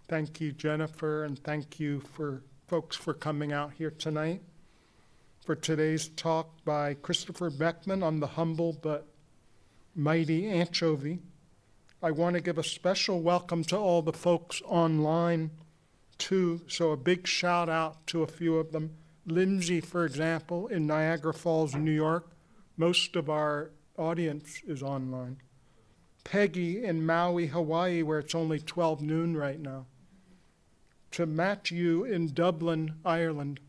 Thank you, Jennifer, and thank you for folks for coming out here tonight for today's talk by Christopher Beckman on the humble but mighty anchovy. I want to give a special welcome to all the folks online too, so a big shout out to a few of them. Lindsay, for example, in Niagara Falls, New York. Most of our audience is online. Peggy in Maui, Hawaii, where it's only 12 noon right now. To Matthew in Dublin, Ireland.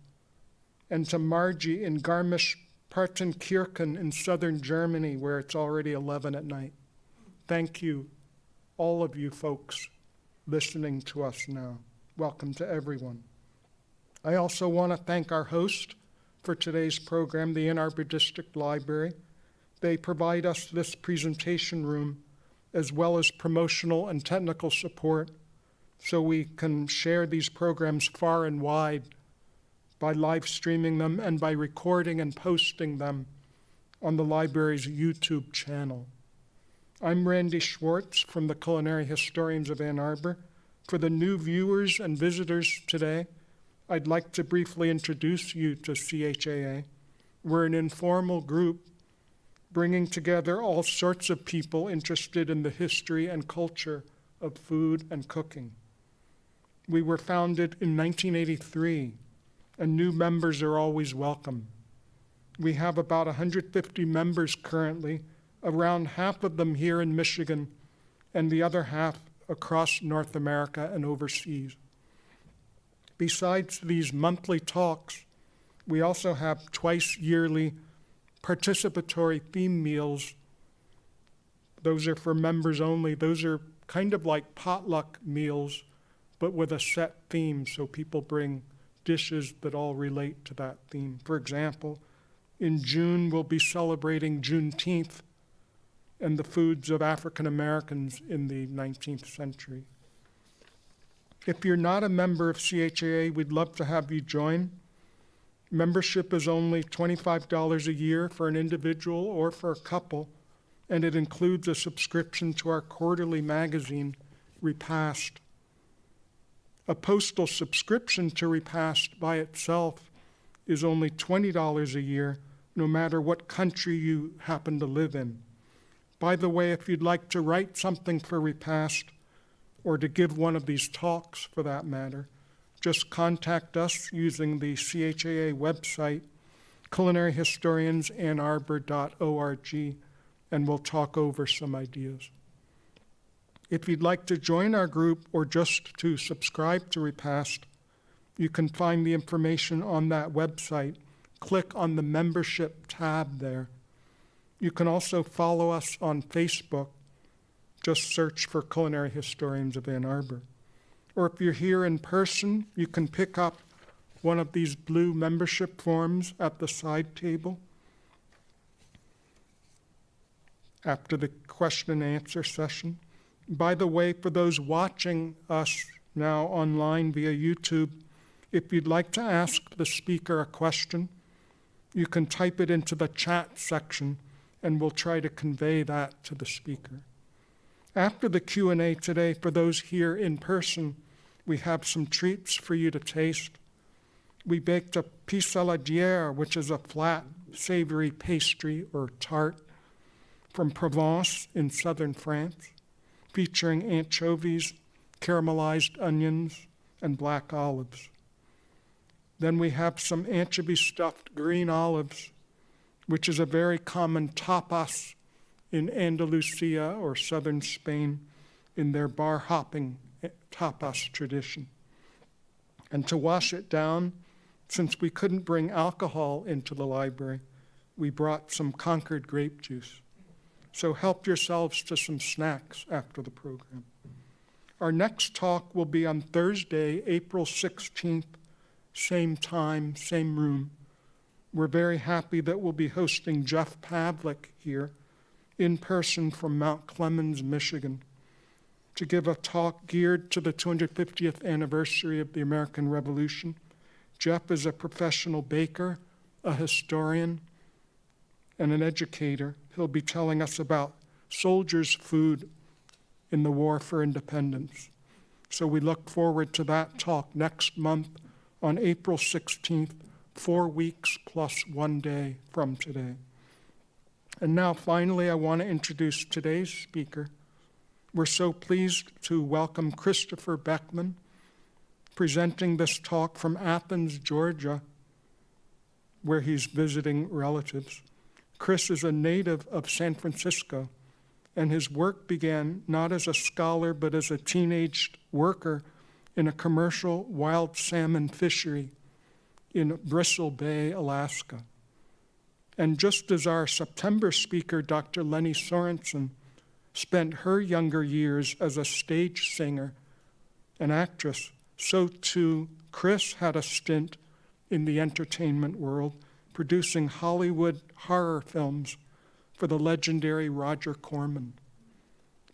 And to Margie in Garmisch-Partenkirchen in southern Germany, where it's already 11 at night. Thank you, all of you folks listening to us now. Welcome to everyone. I also want to thank our host for today's program, the Ann Arbor District Library. They provide us this presentation room as well as promotional and technical support so we can share these programs far and wide by live streaming them and by recording and posting them on the library's YouTube channel. I'm Randy Schwartz from the Culinary Historians of Ann Arbor. For the new viewers and visitors today, I'd like to briefly introduce you to CHAA. We're an informal group bringing together all sorts of people interested in the history and culture of food and cooking. We were founded in 1983, and new members are always welcome. We have about 150 members currently, around half of them here in Michigan, and the other half across North America and overseas. Besides these monthly talks, we also have twice yearly participatory theme meals. Those are for members only. Those are kind of like potluck meals, but with a set theme, so people bring dishes that all relate to that theme. For example, in June, we'll be celebrating Juneteenth and the foods of African Americans in the 19th century. If you're not a member of CHAA, we'd love to have you join. Membership is only $25 a year for an individual or for a couple, and it includes a subscription to our quarterly magazine, Repast. A postal subscription to Repast by itself is only $20 a year, no matter what country you happen to live in. By the way, if you'd like to write something for Repast, or to give one of these talks for that matter, just contact us using the CHAA website, culinaryhistoriansannarbor.org, and we'll talk over some ideas. If you'd like to join our group or just to subscribe to Repast, you can find the information on that website. Click on the membership tab there. You can also follow us on Facebook. Just search for Culinary Historians of Ann Arbor. Or if you're here in person, you can pick up one of these blue membership forms at the side table after the question and answer session. By the way, for those watching us now online via YouTube, if you'd like to ask the speaker a question, you can type it into the chat section and we'll try to convey that to the speaker. After the Q&A today, for those here in person, we have some treats for you to taste. We baked a pissaladière, which is a flat, savory pastry or tart from Provence in southern France, featuring anchovies, caramelized onions, and black olives. Then we have some anchovy-stuffed green olives, which is a very common tapas in Andalusia or southern Spain in their bar-hopping tapas tradition. And to wash it down, since we couldn't bring alcohol into the library, we brought some Concord grape juice. So help yourselves to some snacks after the program. Our next talk will be on Thursday, April 16th, same time, same room. We're very happy that we'll be hosting Jeff Pavlik here in person from Mount Clemens, Michigan, to give a talk geared to the 250th anniversary of the American Revolution. Jeff is a professional baker, a historian, and an educator. He'll be telling us about soldiers' food in the War for Independence. So we look forward to that talk next month on April 16th, 4 weeks plus 1 day from today. And now finally, I want to introduce today's speaker. We're so pleased to welcome Christopher Beckman, presenting this talk from Athens, Georgia, where he's visiting relatives. Chris is a native of San Francisco, and his work began not as a scholar, but as a teenage worker in a commercial wild salmon fishery in Bristol Bay, Alaska. And just as our September speaker, Dr. Lenny Sorensen, spent her younger years as a stage singer and actress, so too Chris had a stint in the entertainment world, producing Hollywood horror films for the legendary Roger Corman.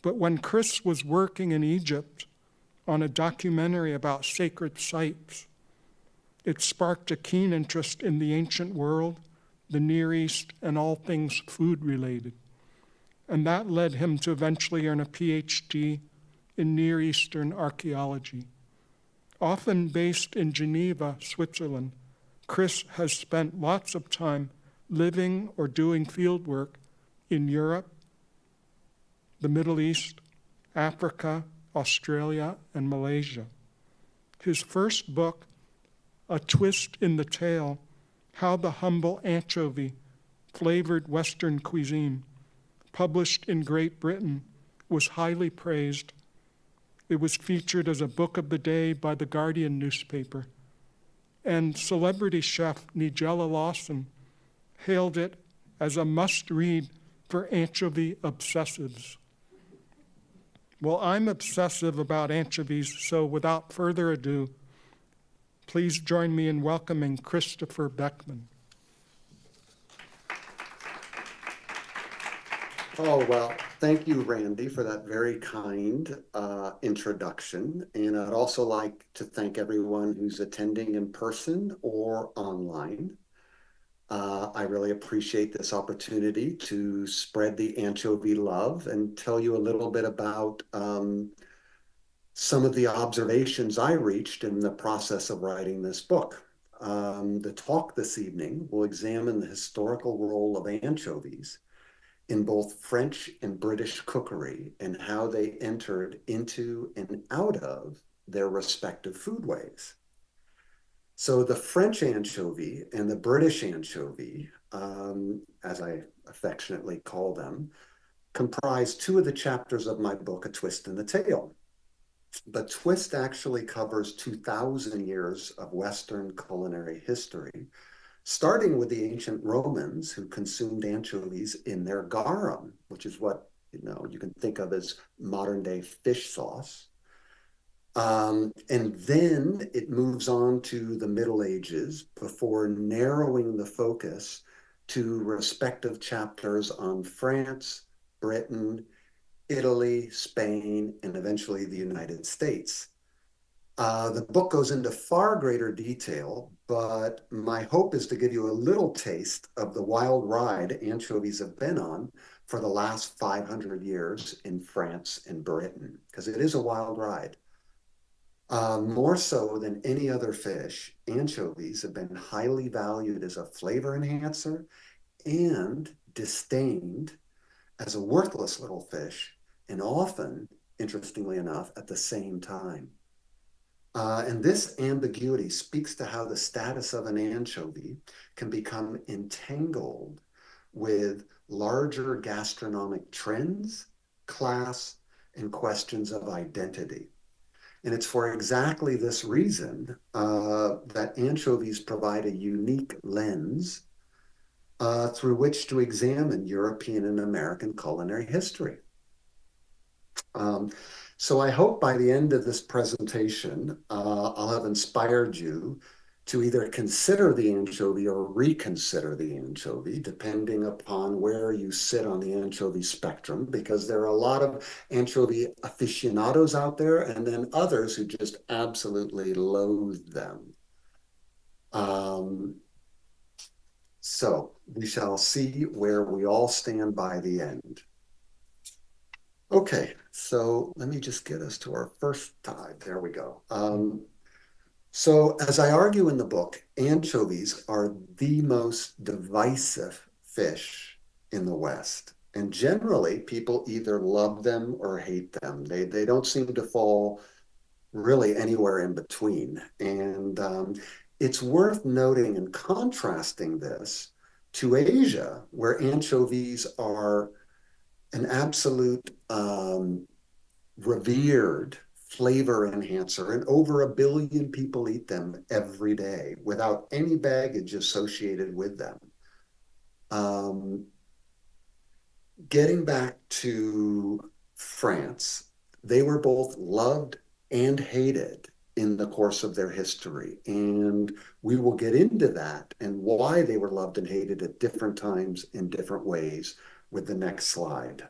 But when Chris was working in Egypt on a documentary about sacred sites, it sparked a keen interest in the ancient world, the Near East, and all things food-related. And that led him to eventually earn a PhD in Near Eastern archaeology. Often based in Geneva, Switzerland, Chris has spent lots of time living or doing field work in Europe, the Middle East, Africa, Australia, and Malaysia. His first book, A Twist in the Tale, How the Humble Anchovy Flavored Western Cuisine, published in Great Britain, was highly praised. It was featured as a book of the day by the Guardian newspaper. And celebrity chef Nigella Lawson hailed it as a must-read for anchovy obsessives. Well, I'm obsessive about anchovies, so without further ado, please join me in welcoming Christopher Beckman. Oh, well, thank you, Randy, for that very kind introduction. And I'd also like to thank everyone who's attending in person or online. I really appreciate this opportunity to spread the anchovy love and tell you a little bit about some of the observations I reached in the process of writing this book. The talk this evening will examine the historical role of anchovies in both French and British cookery and how they entered into and out of their respective foodways. So the French anchovy and the British anchovy, as I affectionately call them, comprise two of the chapters of my book, A Twist in the Tale. But Twist actually covers 2,000 years of Western culinary history, starting with the ancient Romans who consumed anchovies in their garum, which is what you can think of as modern day fish sauce. And then it moves on to the Middle Ages before narrowing the focus to respective chapters on France, Britain, Italy, Spain, and eventually the United States. The book goes into far greater detail, but my hope is to give you a little taste of the wild ride anchovies have been on for the last 500 years in France and Britain, because it is a wild ride. More so than any other fish, anchovies have been highly valued as a flavor enhancer and disdained as a worthless little fish, and often, interestingly enough, at the same time. And this ambiguity speaks to how the status of an anchovy can become entangled with larger gastronomic trends, class, and questions of identity. And it's for exactly this reason that anchovies provide a unique lens through which to examine European and American culinary history. So I hope by the end of this presentation, I'll have inspired you to either consider the anchovy or reconsider the anchovy, depending upon where you sit on the anchovy spectrum, because there are a lot of anchovy aficionados out there, and then others who just absolutely loathe them. So we shall see where we all stand by the end. Okay, so let me just get us to our first dive. There we go. So, as I argue in the book, anchovies are the most divisive fish in the West. And generally, people either love them or hate them. They don't seem to fall really anywhere in between. And it's worth noting and contrasting this to Asia, where anchovies are an absolute revered flavor enhancer, and over 1 billion people eat them every day without any baggage associated with them. Um, Getting back to France, they were both loved and hated in the course of their history. And we will get into that and why they were loved and hated at different times in different ways with the next slide.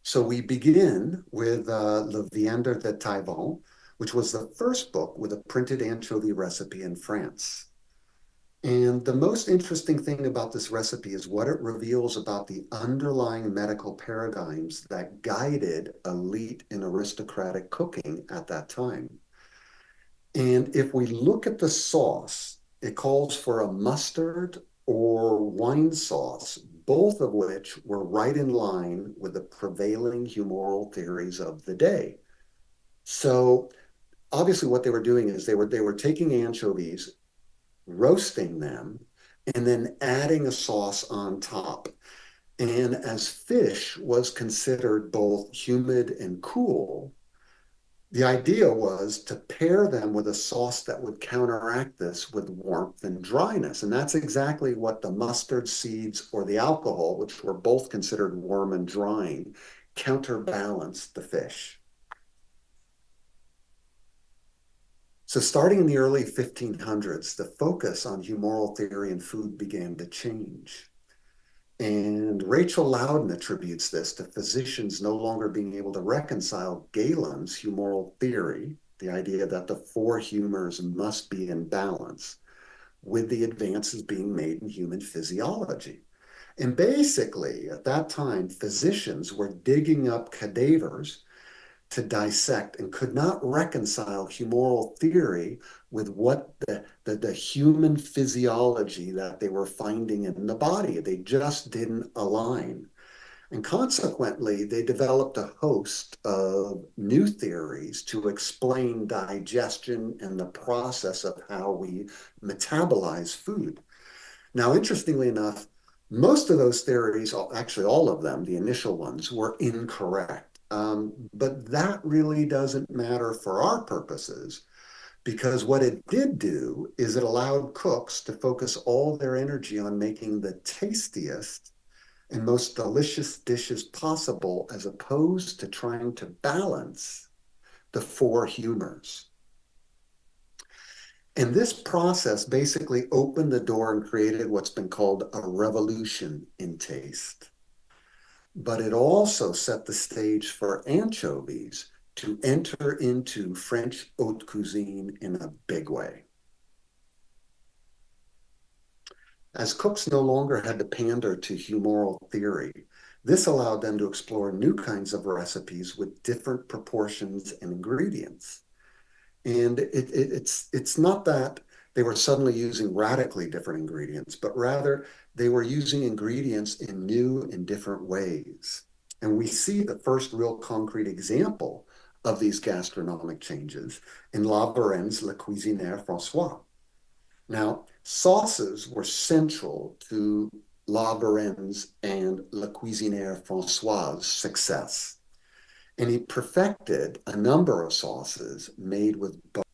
So we begin with Le Viande de Taïwan, which was the first book with a printed anchovy recipe in France. And the most interesting thing about this recipe is what it reveals about the underlying medical paradigms that guided elite and aristocratic cooking at that time. And if we look at the sauce, it calls for a mustard or wine sauce, both of which were right in line with the prevailing humoral theories of the day. So obviously what they were doing is they were taking anchovies, roasting them, and then adding a sauce on top. And as fish was considered both humid and cool, the idea was to pair them with a sauce that would counteract this with warmth and dryness. And that's exactly what the mustard seeds or the alcohol, which were both considered warm and drying, counterbalanced the fish. So starting in the early 1500s, the focus on humoral theory and food began to change. And Rachel Loudon attributes this to physicians no longer being able to reconcile Galen's humoral theory, the idea that the four humors must be in balance, with the advances being made in human physiology. And basically, at that time, physicians were digging up cadavers to dissect and could not reconcile humoral theory with what the human physiology that they were finding in the body. They just didn't align. And consequently, they developed a host of new theories to explain digestion and the process of how we metabolize food. Now, interestingly enough, most of those theories, actually all of them, the initial ones, were incorrect. But that really doesn't matter for our purposes, because what it did do is it allowed cooks to focus all their energy on making the tastiest and most delicious dishes possible, as opposed to trying to balance the four humors. And this process basically opened the door and created what's been called a revolution in taste. But it also set the stage for anchovies to enter into French haute cuisine in a big way. As cooks no longer had to pander to humoral theory, this allowed them to explore new kinds of recipes with different proportions and ingredients. And it's not that they were suddenly using radically different ingredients, but rather they were using ingredients in new and different ways. And we see the first real concrete example of these gastronomic changes in La Varenne's Le Cuisinière François. Now, sauces were central to La Varenne's and Le Cuisinière François' success. And he perfected a number of sauces made with butter.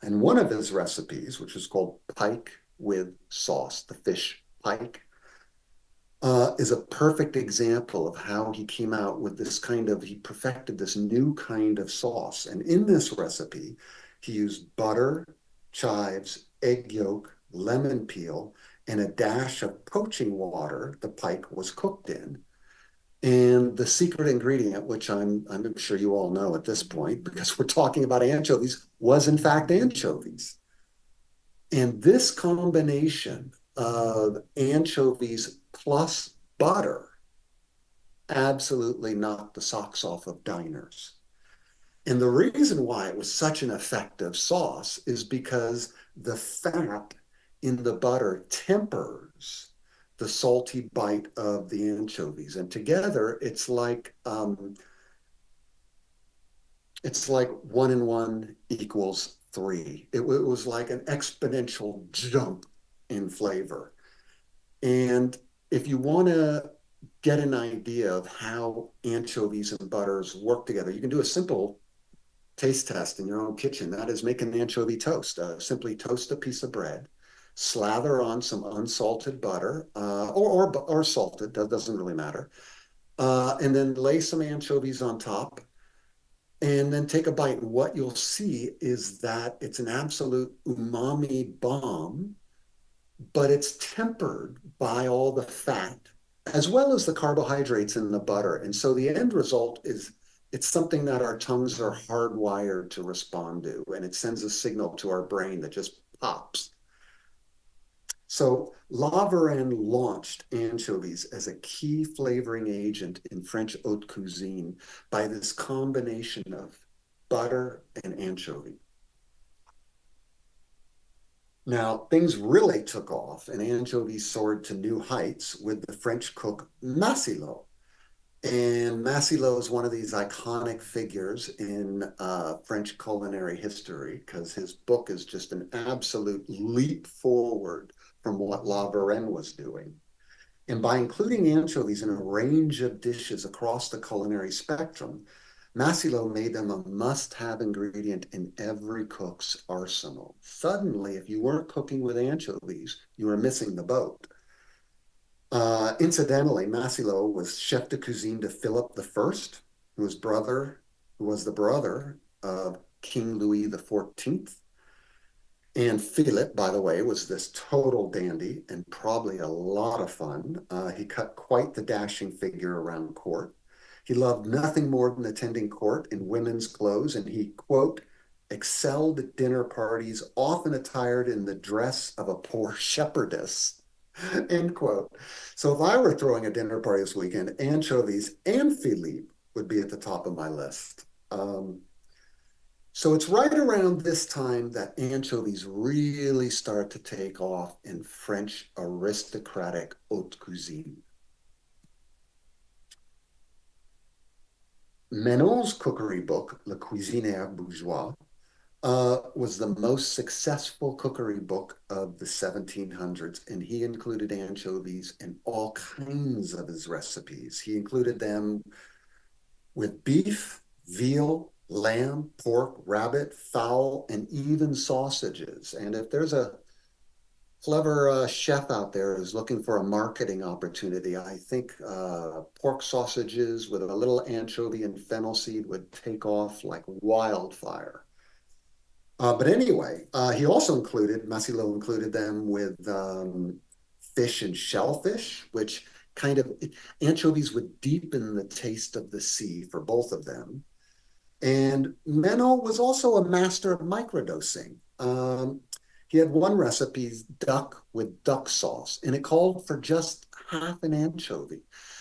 And one of his recipes, which is called pike with sauce, the fish pike, is a perfect example of how he came out with this he perfected this new kind of sauce. And in this recipe, he used butter, chives, egg yolk, lemon peel, and a dash of poaching water the pike was cooked in. And the secret ingredient, which I'm sure you all know at this point, because we're talking about anchovies, was in fact anchovies. And this combination of anchovies plus butter absolutely knocked the socks off of diners. And the reason why it was such an effective sauce is because the fat in the butter tempers the salty bite of the anchovies. And together, it's like 1 and 1 equals 3. It was like an exponential jump in flavor. And if you want to get an idea of how anchovies and butters work together, you can do a simple taste test in your own kitchen. That is, make an anchovy toast. Simply toast a piece of bread, slather on some unsalted butter, or salted, that doesn't really matter, and then lay some anchovies on top, and then take a bite. And what you'll see is that it's an absolute umami bomb, but it's tempered by all the fat as well as the carbohydrates in the butter. And so the end result is it's something that our tongues are hardwired to respond to, and it sends a signal to our brain that just pops. So La Varenne launched anchovies as a key flavoring agent in French haute cuisine by this combination of butter and anchovy. Now, things really took off, and anchovies soared to new heights with the French cook Massilot. And Massilot is one of these iconic figures in French culinary history because his book is just an absolute leap forward from what La Varenne was doing. And by including anchovies in a range of dishes across the culinary spectrum, Massilot made them a must-have ingredient in every cook's arsenal. Suddenly, if you weren't cooking with anchovies, you were missing the boat. Incidentally, Massilot was chef de cuisine to Philip I, who was the brother of King Louis XIV. And Philip, by the way, was this total dandy and probably a lot of fun. He cut quite the dashing figure around court. He loved nothing more than attending court in women's clothes, and he, quote, excelled at dinner parties, often attired in the dress of a poor shepherdess, end quote. So if I were throwing a dinner party this weekend, anchovies and Philippe would be at the top of my list. So it's right around this time that anchovies really start to take off in French aristocratic haute cuisine. Menon's cookery book, Le Cuisinier Bourgeois, was the most successful cookery book of the 1700s, and he included anchovies in all kinds of his recipes. He included them with beef, veal, lamb, pork, rabbit, fowl, and even sausages. And if there's a clever chef out there who's looking for a marketing opportunity, I think pork sausages with a little anchovy and fennel seed would take off like wildfire. But anyway, Massilot included them with fish and shellfish, which kind of, anchovies would deepen the taste of the sea for both of them. And Menon was also a master of microdosing. He had one recipe, duck with duck sauce, and it called for just half an anchovy.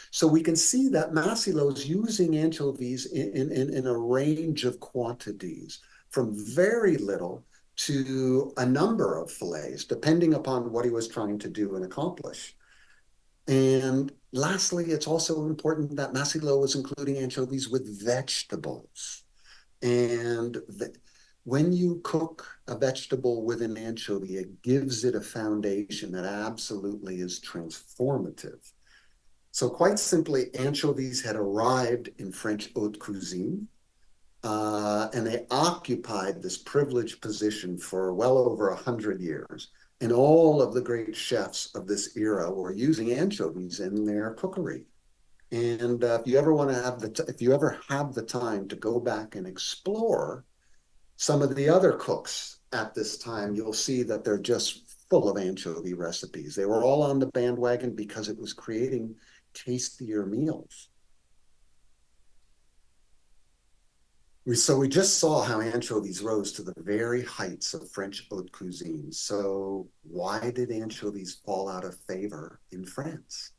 So we can see that Massilot's using anchovies in a range of quantities, from very little to a number of fillets, depending upon what he was trying to do and accomplish. And lastly, it's also important that Massilot was including anchovies with vegetables. And when you cook a vegetable with an anchovy, it gives it a foundation that absolutely is transformative. So quite simply, anchovies had arrived in French haute cuisine, and they occupied this privileged position for well over 100 years. And all of the great chefs of this era were using anchovies in their cookery. And if you ever have the time to go back and explore some of the other cooks at this time, you'll see that they're just full of anchovy recipes. They were all on the bandwagon because it was creating tastier meals. So we just saw how anchovies rose to the very heights of French haute cuisine. So why did anchovies fall out of favor in France?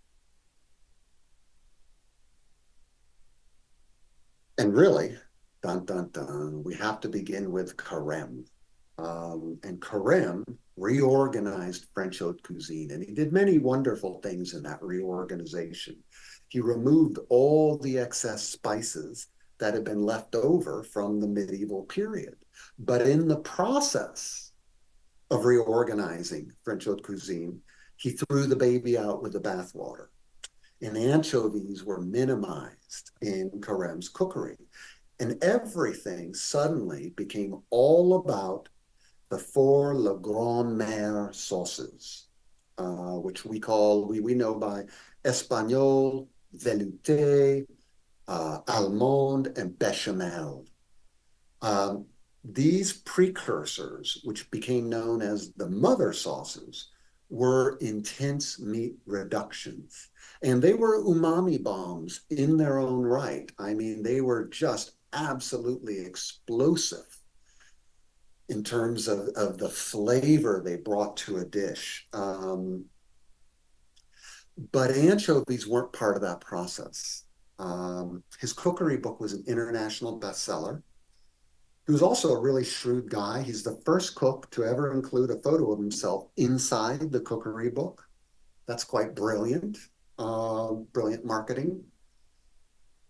And really, dun dun dun, we have to begin with carême. And Carême reorganized French haute cuisine, and he did many wonderful things in that reorganization. He removed all the excess spices that had been left over from the medieval period. But in the process of reorganizing French haute cuisine, he threw the baby out with the bathwater. And anchovies were minimized in Carême's cookery. And everything suddenly became all about the four Le Grand Mère sauces, which we know by Espagnole, Velouté, Allemande, and Bechamel. Um, these precursors, which became known as the mother sauces, were intense meat reductions. And they were umami bombs in their own right. I mean, they were just absolutely explosive in terms of the flavor they brought to a dish. But anchovies weren't part of that process. His cookery book was an international bestseller. He was also a really shrewd guy. He's the first cook to ever include a photo of himself inside the cookery book. That's quite brilliant, brilliant marketing.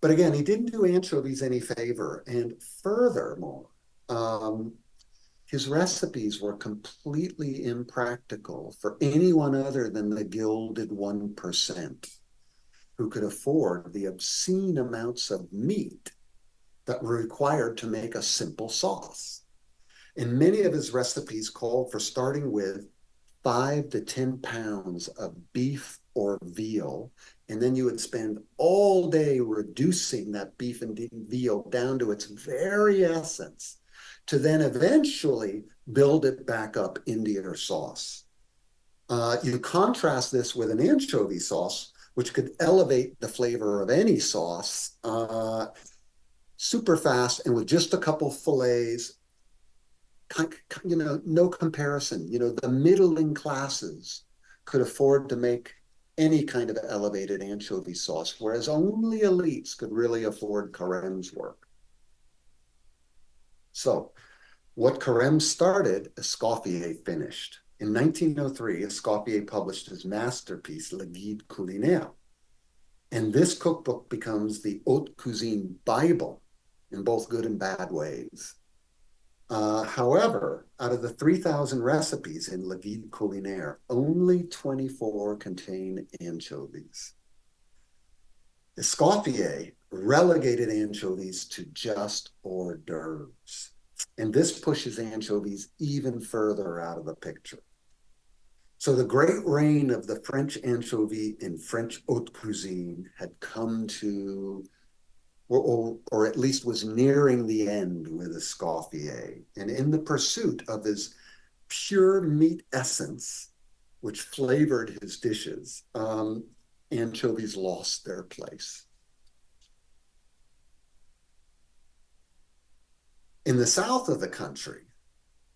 But again, he didn't do anchovies any favor. And furthermore, his recipes were completely impractical for anyone other than the gilded 1% who could afford the obscene amounts of meat that were required to make a simple sauce. And many of his recipes called for starting with 5 to 10 pounds of beef or veal, and then you would spend all day reducing that beef and veal down to its very essence to then eventually build it back up into your sauce. You contrast this with an anchovy sauce, which could elevate the flavor of any sauce super fast and with just a couple fillets, no comparison. The middling classes could afford to make any kind of elevated anchovy sauce, whereas only elites could really afford Carême's work. So what Carême started, Escoffier finished. In 1903, Escoffier published his masterpiece, Le Guide Culinaire. And this cookbook becomes the haute cuisine Bible in both good and bad ways. However, out of the 3,000 recipes in Le Guide Culinaire, only 24 contain anchovies. Escoffier relegated anchovies to just hors d'oeuvres, and this pushes anchovies even further out of the picture. So the great reign of the French anchovy in French haute cuisine had come to, or at least was nearing the end with Escoffier. And in the pursuit of his pure meat essence, which flavored his dishes, anchovies lost their place. In the south of the country,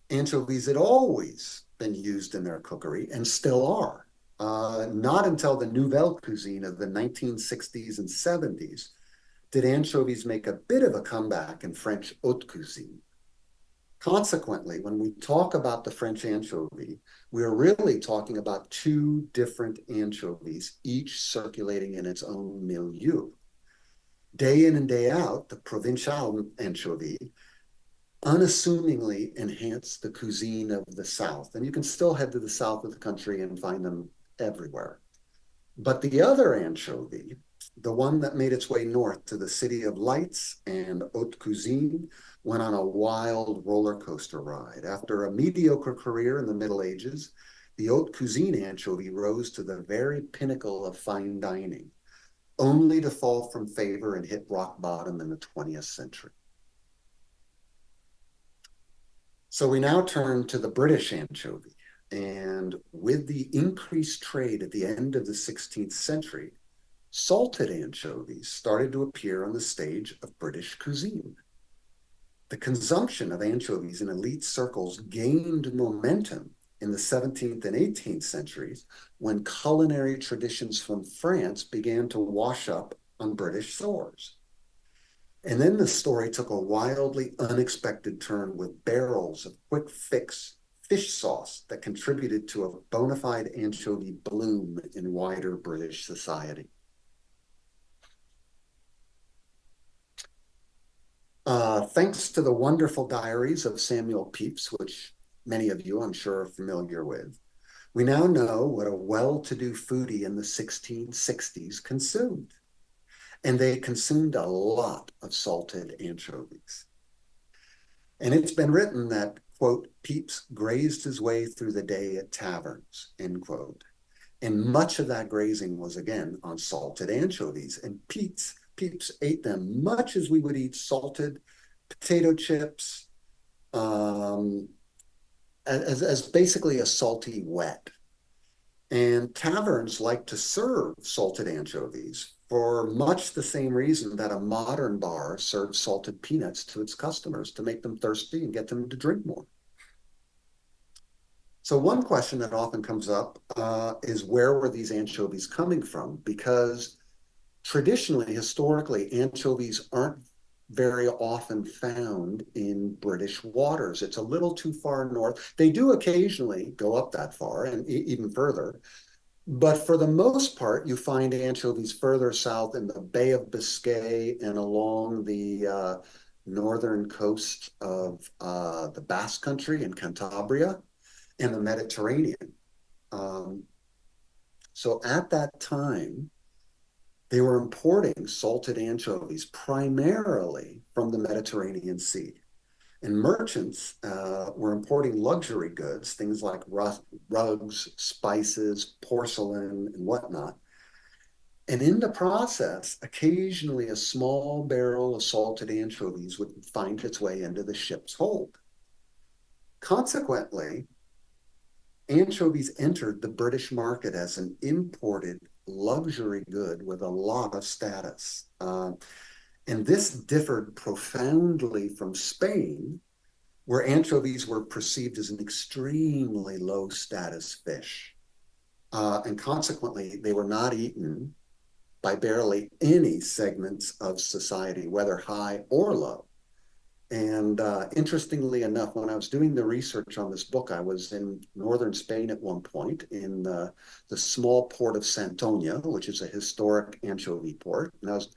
anchovies had always been used in their cookery and still are. Not until the Nouvelle Cuisine of the 1960s and 70s did anchovies make a bit of a comeback in French haute cuisine. Consequently, when we talk about the French anchovy, we are really talking about two different anchovies, each circulating in its own milieu. Day in and day out, the Provençal anchovy unassumingly enhanced the cuisine of the South. And you can still head to the south of the country and find them everywhere. But the other anchovy, the one that made its way north to the city of lights and haute cuisine, went on a wild roller coaster ride. After a mediocre career in the Middle Ages, the haute cuisine anchovy rose to the very pinnacle of fine dining, only to fall from favor and hit rock bottom in the 20th century. So we now turn to the British anchovy. And with the increased trade at the end of the 16th century, salted anchovies started to appear on the stage of British cuisine. The consumption of anchovies in elite circles gained momentum in the 17th and 18th centuries when culinary traditions from France began to wash up on British shores. And then the story took a wildly unexpected turn with barrels of quick fix fish sauce that contributed to a bona fide anchovy bloom in wider British society. Thanks to the wonderful diaries of Samuel Pepys, which many of you I'm sure are familiar with, we now know what a well-to-do foodie in the 1660s consumed. And they consumed a lot of salted anchovies. And it's been written that, quote, Pepys grazed his way through the day at taverns, end quote. And much of that grazing was, again, on salted anchovies. And Pepys ate them much as we would eat salted potato chips, as basically a salty wet. And taverns like to serve salted anchovies for much the same reason that a modern bar serves salted peanuts to its customers, to make them thirsty and get them to drink more. So one question that often comes up is, where were these anchovies coming from? Because traditionally, historically, anchovies aren't very often found in British waters. It's a little too far north. They do occasionally go up that far and even further. But for the most part, you find anchovies further south in the Bay of Biscay and along the northern coast of the Basque Country in Cantabria and the Mediterranean. So at that time, they were importing salted anchovies primarily from the Mediterranean Sea. And merchants were importing luxury goods, things like rugs, spices, porcelain, and whatnot. And in the process, occasionally a small barrel of salted anchovies would find its way into the ship's hold. Consequently, anchovies entered the British market as an imported luxury good with a lot of status. And this differed profoundly from Spain, where anchovies were perceived as an extremely low status fish. And consequently, they were not eaten by barely any segments of society, whether high or low. And interestingly enough, when I was doing the research on this book, I was in northern Spain at one point in the small port of Santonia, which is a historic anchovy port. And I was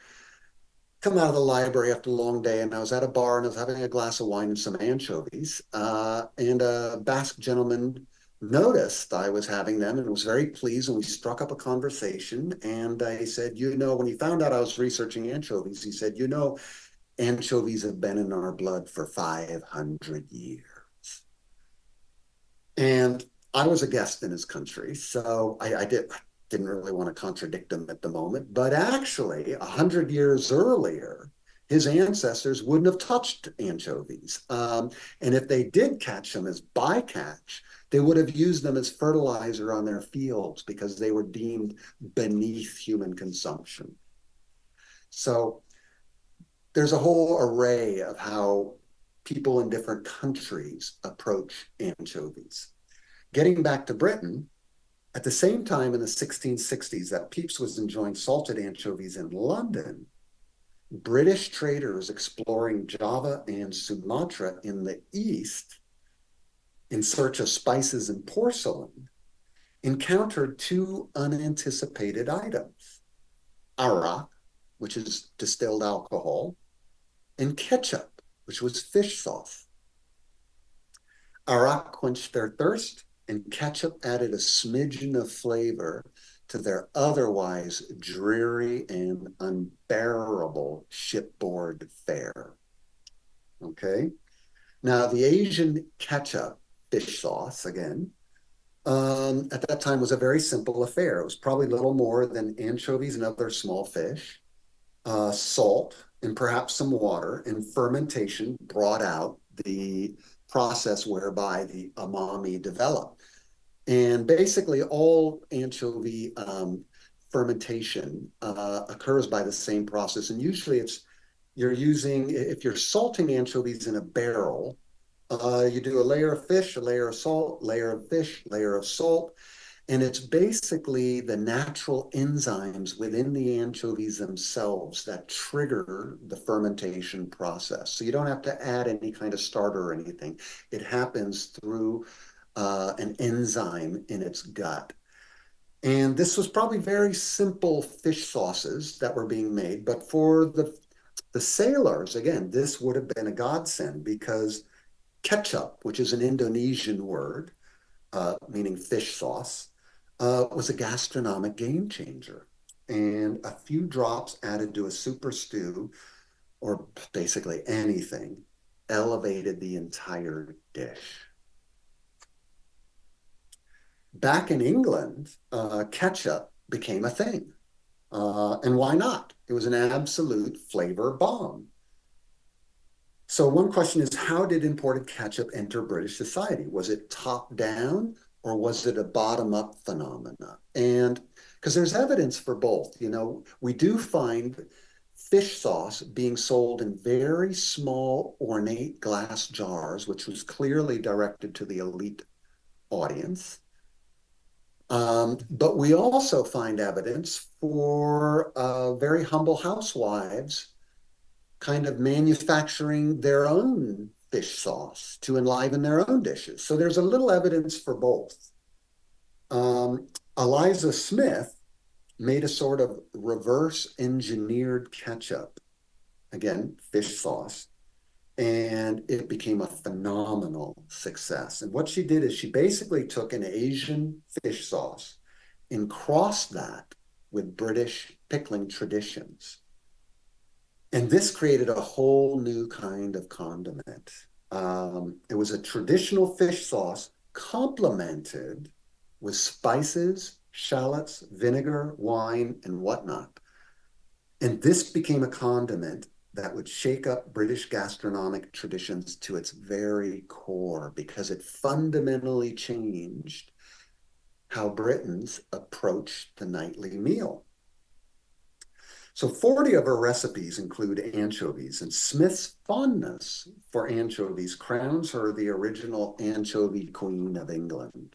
coming out of the library after a long day, and I was at a bar and I was having a glass of wine and some anchovies. And a Basque gentleman noticed I was having them and was very pleased, and we struck up a conversation. And he said, when he found out I was researching anchovies, he said, anchovies have been in our blood for 500 years. And I was a guest in his country, so I didn't really want to contradict him at the moment. But actually, 100 years earlier, his ancestors wouldn't have touched anchovies. And if they did catch them as bycatch, they would have used them as fertilizer on their fields because they were deemed beneath human consumption. So there's a whole array of how people in different countries approach anchovies. Getting back to Britain, at the same time in the 1660s that Pepys was enjoying salted anchovies in London, British traders exploring Java and Sumatra in the east in search of spices and porcelain encountered two unanticipated items: arak, which is distilled alcohol, and ketchup, which was fish sauce. Arak quenched their thirst, and ketchup added a smidgen of flavor to their otherwise dreary and unbearable shipboard fare. Okay? Now, the Asian ketchup, fish sauce, again, at that time was a very simple affair. It was probably little more than anchovies and other small fish, salt, and perhaps some water, and fermentation brought out the process whereby the umami developed. And basically all anchovy fermentation occurs by the same process. And usually if you're salting anchovies in a barrel, you do a layer of fish, a layer of salt, layer of fish, layer of salt. And it's basically the natural enzymes within the anchovies themselves that trigger the fermentation process. So you don't have to add any kind of starter or anything. It happens through an enzyme in its gut. And this was probably very simple fish sauces that were being made. But for the sailors, again, this would have been a godsend because ketchup, which is an Indonesian word, meaning fish sauce, was a gastronomic game changer. And a few drops added to a super stew, or basically anything, elevated the entire dish. Back in England, ketchup became a thing. And why not? It was an absolute flavor bomb. So one question is, how did imported ketchup enter British society? Was it top down or was it a bottom up phenomena? And because there's evidence for both, we do find fish sauce being sold in very small ornate glass jars, which was clearly directed to the elite audience. But we also find evidence for very humble housewives kind of manufacturing their own fish sauce to enliven their own dishes. So there's a little evidence for both. Eliza Smith made a sort of reverse engineered ketchup, again, fish sauce, and it became a phenomenal success. And what she did is she basically took an Asian fish sauce and crossed that with British pickling traditions. And this created a whole new kind of condiment. It was a traditional fish sauce complemented with spices, shallots, vinegar, wine, and whatnot. And this became a condiment that would shake up British gastronomic traditions to its very core because it fundamentally changed how Britons approached the nightly meal. So 40 of her recipes include anchovies, and Smith's fondness for anchovies crowns her the original anchovy queen of England.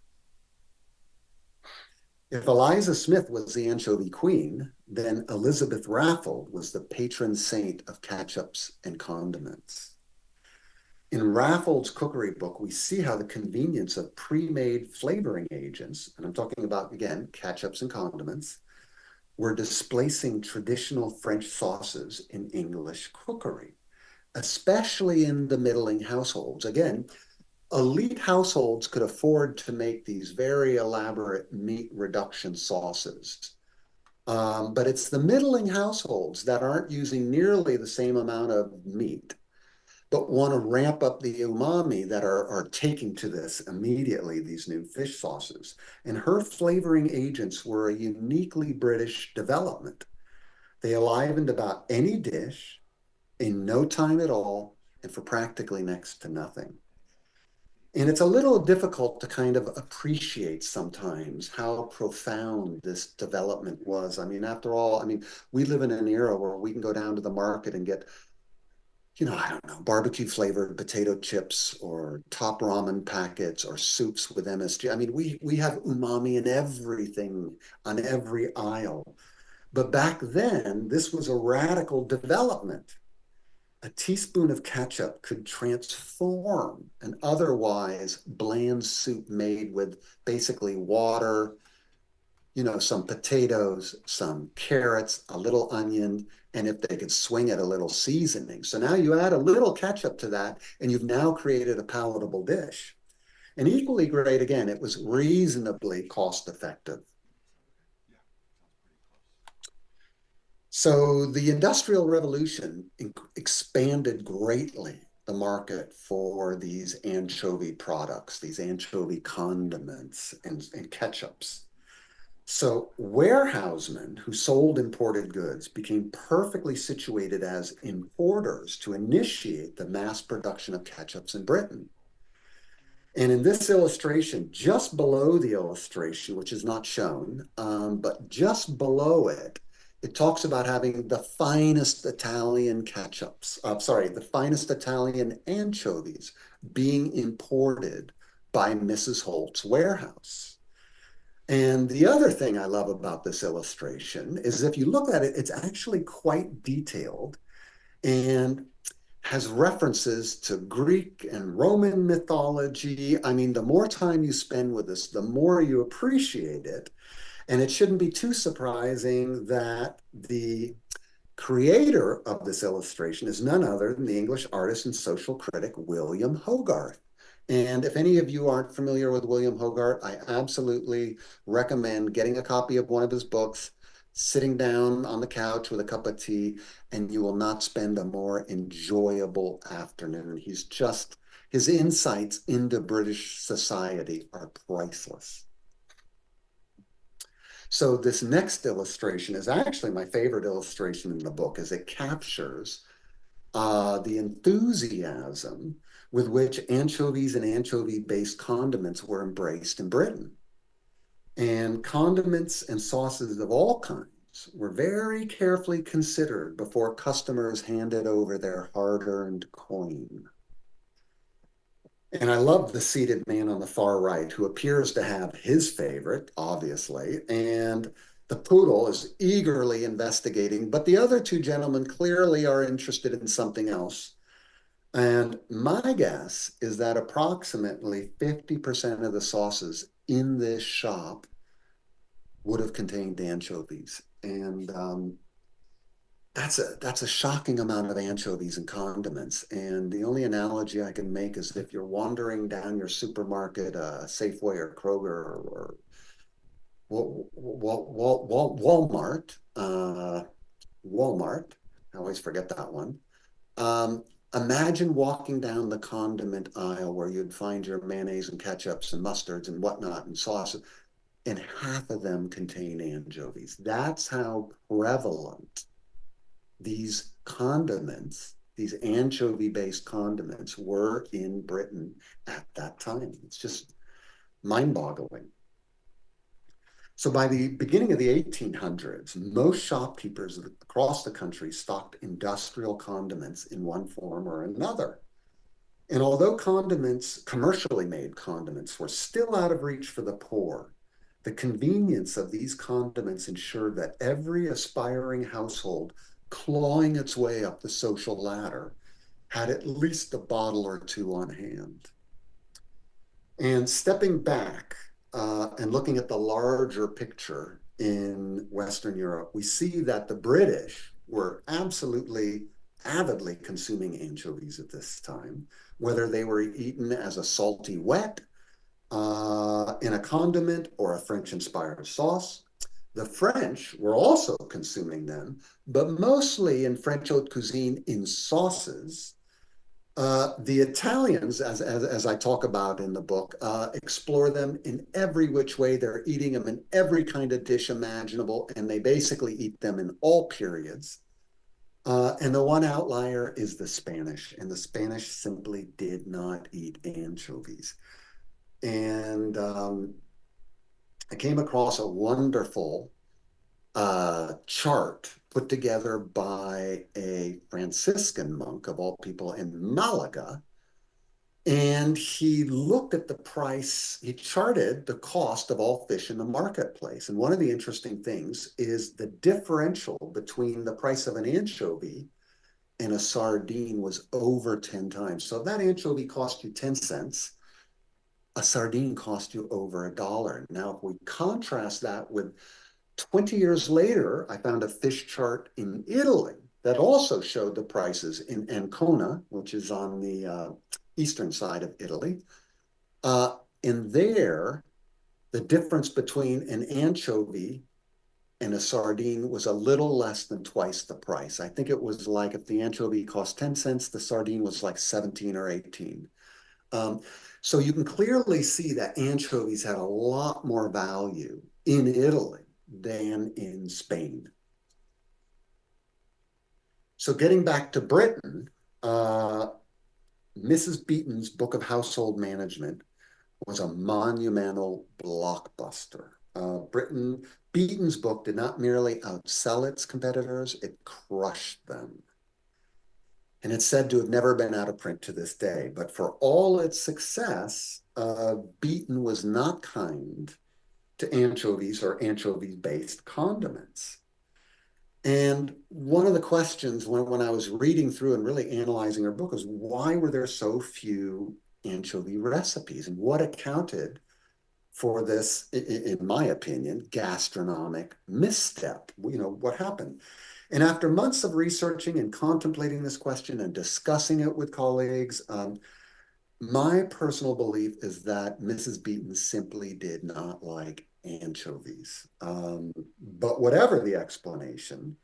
If Eliza Smith was the anchovy queen, then Elizabeth Raffald was the patron saint of ketchups and condiments. In Raffald's cookery book, we see how the convenience of pre-made flavoring agents, and I'm talking about, again, ketchups and condiments, were displacing traditional French sauces in English cookery, especially in the middling households. Again, elite households could afford to make these very elaborate meat reduction sauces. But it's the middling households that aren't using nearly the same amount of meat, but want to ramp up the umami that are taking to this immediately, these new fish sauces. And her flavoring agents were a uniquely British development. They enlivened about any dish in no time at all and for practically next to nothing. And it's a little difficult to kind of appreciate sometimes how profound this development was. I mean, after all, we live in an era where we can go down to the market and get, I don't know, barbecue flavored potato chips or top ramen packets or soups with MSG. I mean, we have umami in everything on every aisle. But back then, this was a radical development. A teaspoon of ketchup could transform an otherwise bland soup made with basically water, some potatoes, some carrots, a little onion, and if they could swing it, a little seasoning. So now you add a little ketchup to that, and you've now created a palatable dish. And equally great, again, it was reasonably cost effective. So the Industrial Revolution expanded greatly the market for these anchovy products, these anchovy condiments and ketchups. So warehousemen who sold imported goods became perfectly situated as importers to initiate the mass production of ketchups in Britain. And in this illustration, just below the illustration, which is not shown, but just below it, it talks about having the finest Italian ketchups, the finest Italian anchovies being imported by Mrs. Holt's warehouse. And the other thing I love about this illustration is if you look at it, it's actually quite detailed and has references to Greek and Roman mythology. I mean, the more time you spend with this, the more you appreciate it. And it shouldn't be too surprising that the creator of this illustration is none other than the English artist and social critic William Hogarth. And if any of you aren't familiar with William Hogarth, I absolutely recommend getting a copy of one of his books, sitting down on the couch with a cup of tea, and you will not spend a more enjoyable afternoon. His insights into British society are priceless. So this next illustration is actually my favorite illustration in the book, as it captures the enthusiasm with which anchovies and anchovy-based condiments were embraced in Britain. And condiments and sauces of all kinds were very carefully considered before customers handed over their hard-earned coin. And I love the seated man on the far right, who appears to have his favorite, obviously, and the poodle is eagerly investigating, but the other two gentlemen clearly are interested in something else. And my guess is that approximately 50% of the sauces in this shop would have contained anchovies. And that's a shocking amount of anchovies and condiments. And the only analogy I can make is if you're wandering down your supermarket, Safeway or Kroger or Walmart, Walmart, I always forget that one. Imagine walking down the condiment aisle where you'd find your mayonnaise and ketchups and mustards and whatnot and sauces, and half of them contain anchovies. That's how prevalent these condiments, these anchovy-based condiments, were in Britain at that time. It's just mind-boggling. So by the beginning of the 1800s, most shopkeepers across the country stocked industrial condiments in one form or another. And although condiments, commercially made condiments, were still out of reach for the poor, the convenience of these condiments ensured that every aspiring household clawing its way up the social ladder had at least a bottle or two on hand. And stepping back and looking at the larger picture in Western Europe, we see that the British were absolutely avidly consuming anchovies at this time, whether they were eaten as a salty wet in a condiment or a French-inspired sauce. The French were also consuming them, but mostly in French haute cuisine in sauces. The Italians, as I talk about in the book, explore them in every which way. They're eating them in every kind of dish imaginable, and they basically eat them in all periods. And the one outlier is the Spanish, and the Spanish simply did not eat anchovies. And I came across a wonderful chart put together by a Franciscan monk, of all people, in Malaga. And he looked at the price, he charted the cost of all fish in the marketplace. And one of the interesting things is the differential between the price of an anchovy and a sardine was over 10 times. So if that anchovy cost you 10 cents, a sardine cost you over $1. Now, if we contrast that with 20 years later, I found a fish chart in Italy that also showed the prices in Ancona, which is on the eastern side of Italy. And there, the difference between an anchovy and a sardine was a little less than twice the price. I think it was like if the anchovy cost 10 cents, the sardine was like 17 or 18. So you can clearly see that anchovies had a lot more value in Italy than in Spain. So getting back to Britain, Mrs. Beeton's Book of Household Management was a monumental blockbuster. Beeton's book did not merely outsell its competitors, it crushed them. And it's said to have never been out of print to this day. But for all its success, Beeton was not kind to anchovies or anchovy-based condiments. And one of the questions when I was reading through and really analyzing her book was, why were there so few anchovy recipes? And what accounted for this, in my opinion, gastronomic misstep? What happened? And after months of researching and contemplating this question and discussing it with colleagues, my personal belief is that Mrs. Beeton simply did not like anchovies. But whatever the explanation,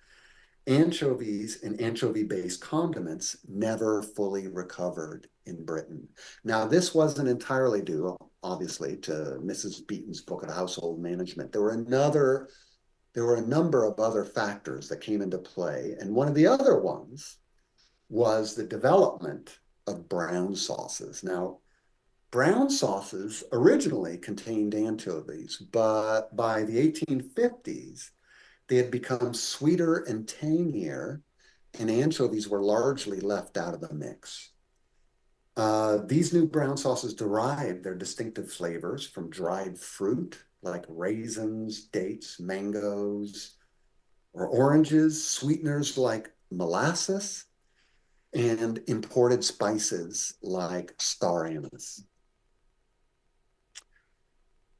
anchovies and anchovy-based condiments never fully recovered in Britain. Now, this wasn't entirely due, obviously, to Mrs. Beeton's book of household management. There were a number of other factors that came into play, and one of the other ones was the development of brown sauces. Now, brown sauces originally contained anchovies, but by the 1850s, they had become sweeter and tangier, and anchovies were largely left out of the mix. These new brown sauces derived their distinctive flavors from dried fruit like raisins, dates, mangoes, or oranges, sweeteners like molasses, and imported spices like star anise.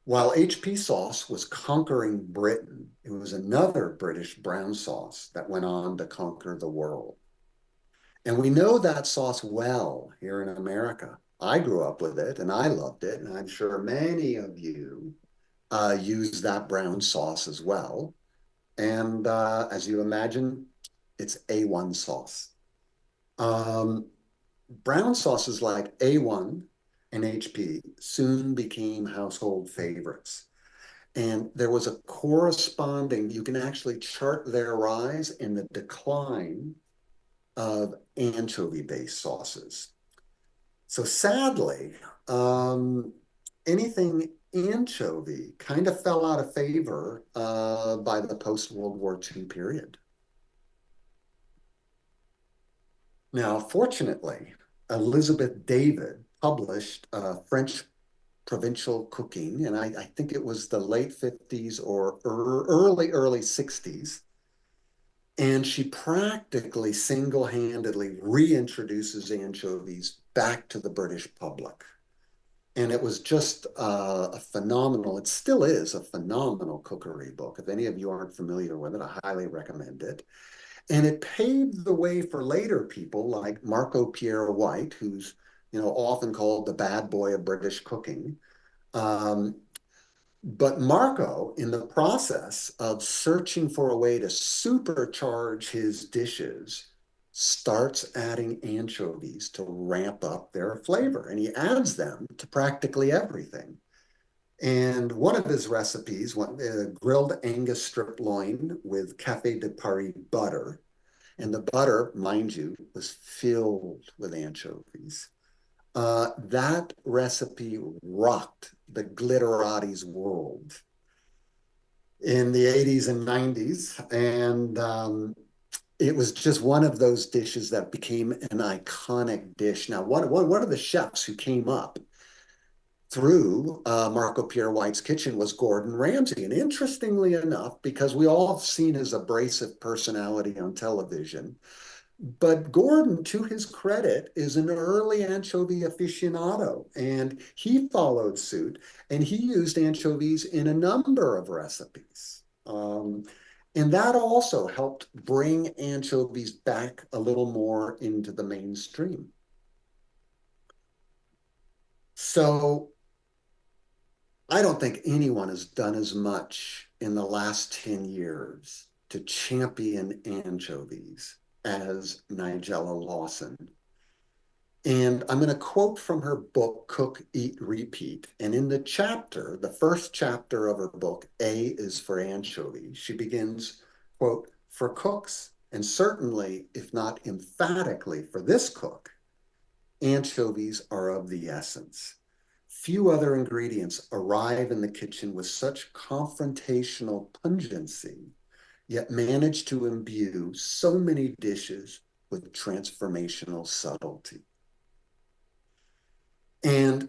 While HP sauce was conquering Britain, it was another British brown sauce that went on to conquer the world. And we know that sauce well here in America. I grew up with it and I loved it, and I'm sure many of you use that brown sauce as well. And as you imagine, it's A1 sauce. Brown sauces like A1 and HP soon became household favorites. And there was a corresponding, you can actually chart their rise and the decline of anchovy-based sauces. So sadly, anything anchovy kind of fell out of favor by the post-World War II period. Now, fortunately, Elizabeth David published French provincial cooking, and I think it was the late 50s or early 60s. And she practically single-handedly reintroduces anchovies back to the British public. And it was just a phenomenal, it still is a phenomenal cookery book. If any of you aren't familiar with it, I highly recommend it. And it paved the way for later people like Marco Pierre White, who's often called the bad boy of British cooking. But Marco, in the process of searching for a way to supercharge his dishes, starts adding anchovies to ramp up their flavor. And he adds them to practically everything. And one of his recipes, grilled Angus strip loin with Café de Paris butter. And the butter, mind you, was filled with anchovies. That recipe rocked the glitterati's world in the 80s and 90s. And it was just one of those dishes that became an iconic dish. Now, one of the chefs who came up through Marco Pierre White's kitchen was Gordon Ramsay. And interestingly enough, because we all have seen his abrasive personality on television, but Gordon, to his credit, is an early anchovy aficionado, and he followed suit, and he used anchovies in a number of recipes. And that also helped bring anchovies back a little more into the mainstream. So I don't think anyone has done as much in the last 10 years to champion anchovies as Nigella Lawson. And I'm going to quote from her book, Cook, Eat, Repeat. And in the chapter, the first chapter of her book, A is for anchovy, she begins, quote, "For cooks, and certainly, if not emphatically for this cook, anchovies are of the essence. Few other ingredients arrive in the kitchen with such confrontational pungency, yet manage to imbue so many dishes with transformational subtlety." And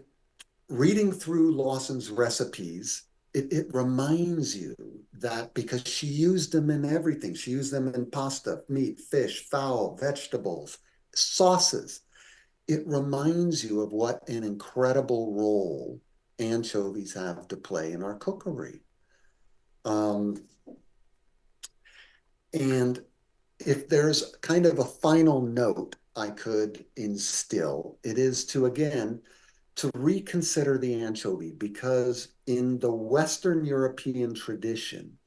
reading through Lawson's recipes, it reminds you that because she used them in everything. She used them in pasta, meat, fish, fowl, vegetables, sauces. It reminds you of what an incredible role anchovies have to play in our cookery. Um, and if there's kind of a final note I could instill, it is to, again, to reconsider the anchovy, because in the Western European tradition,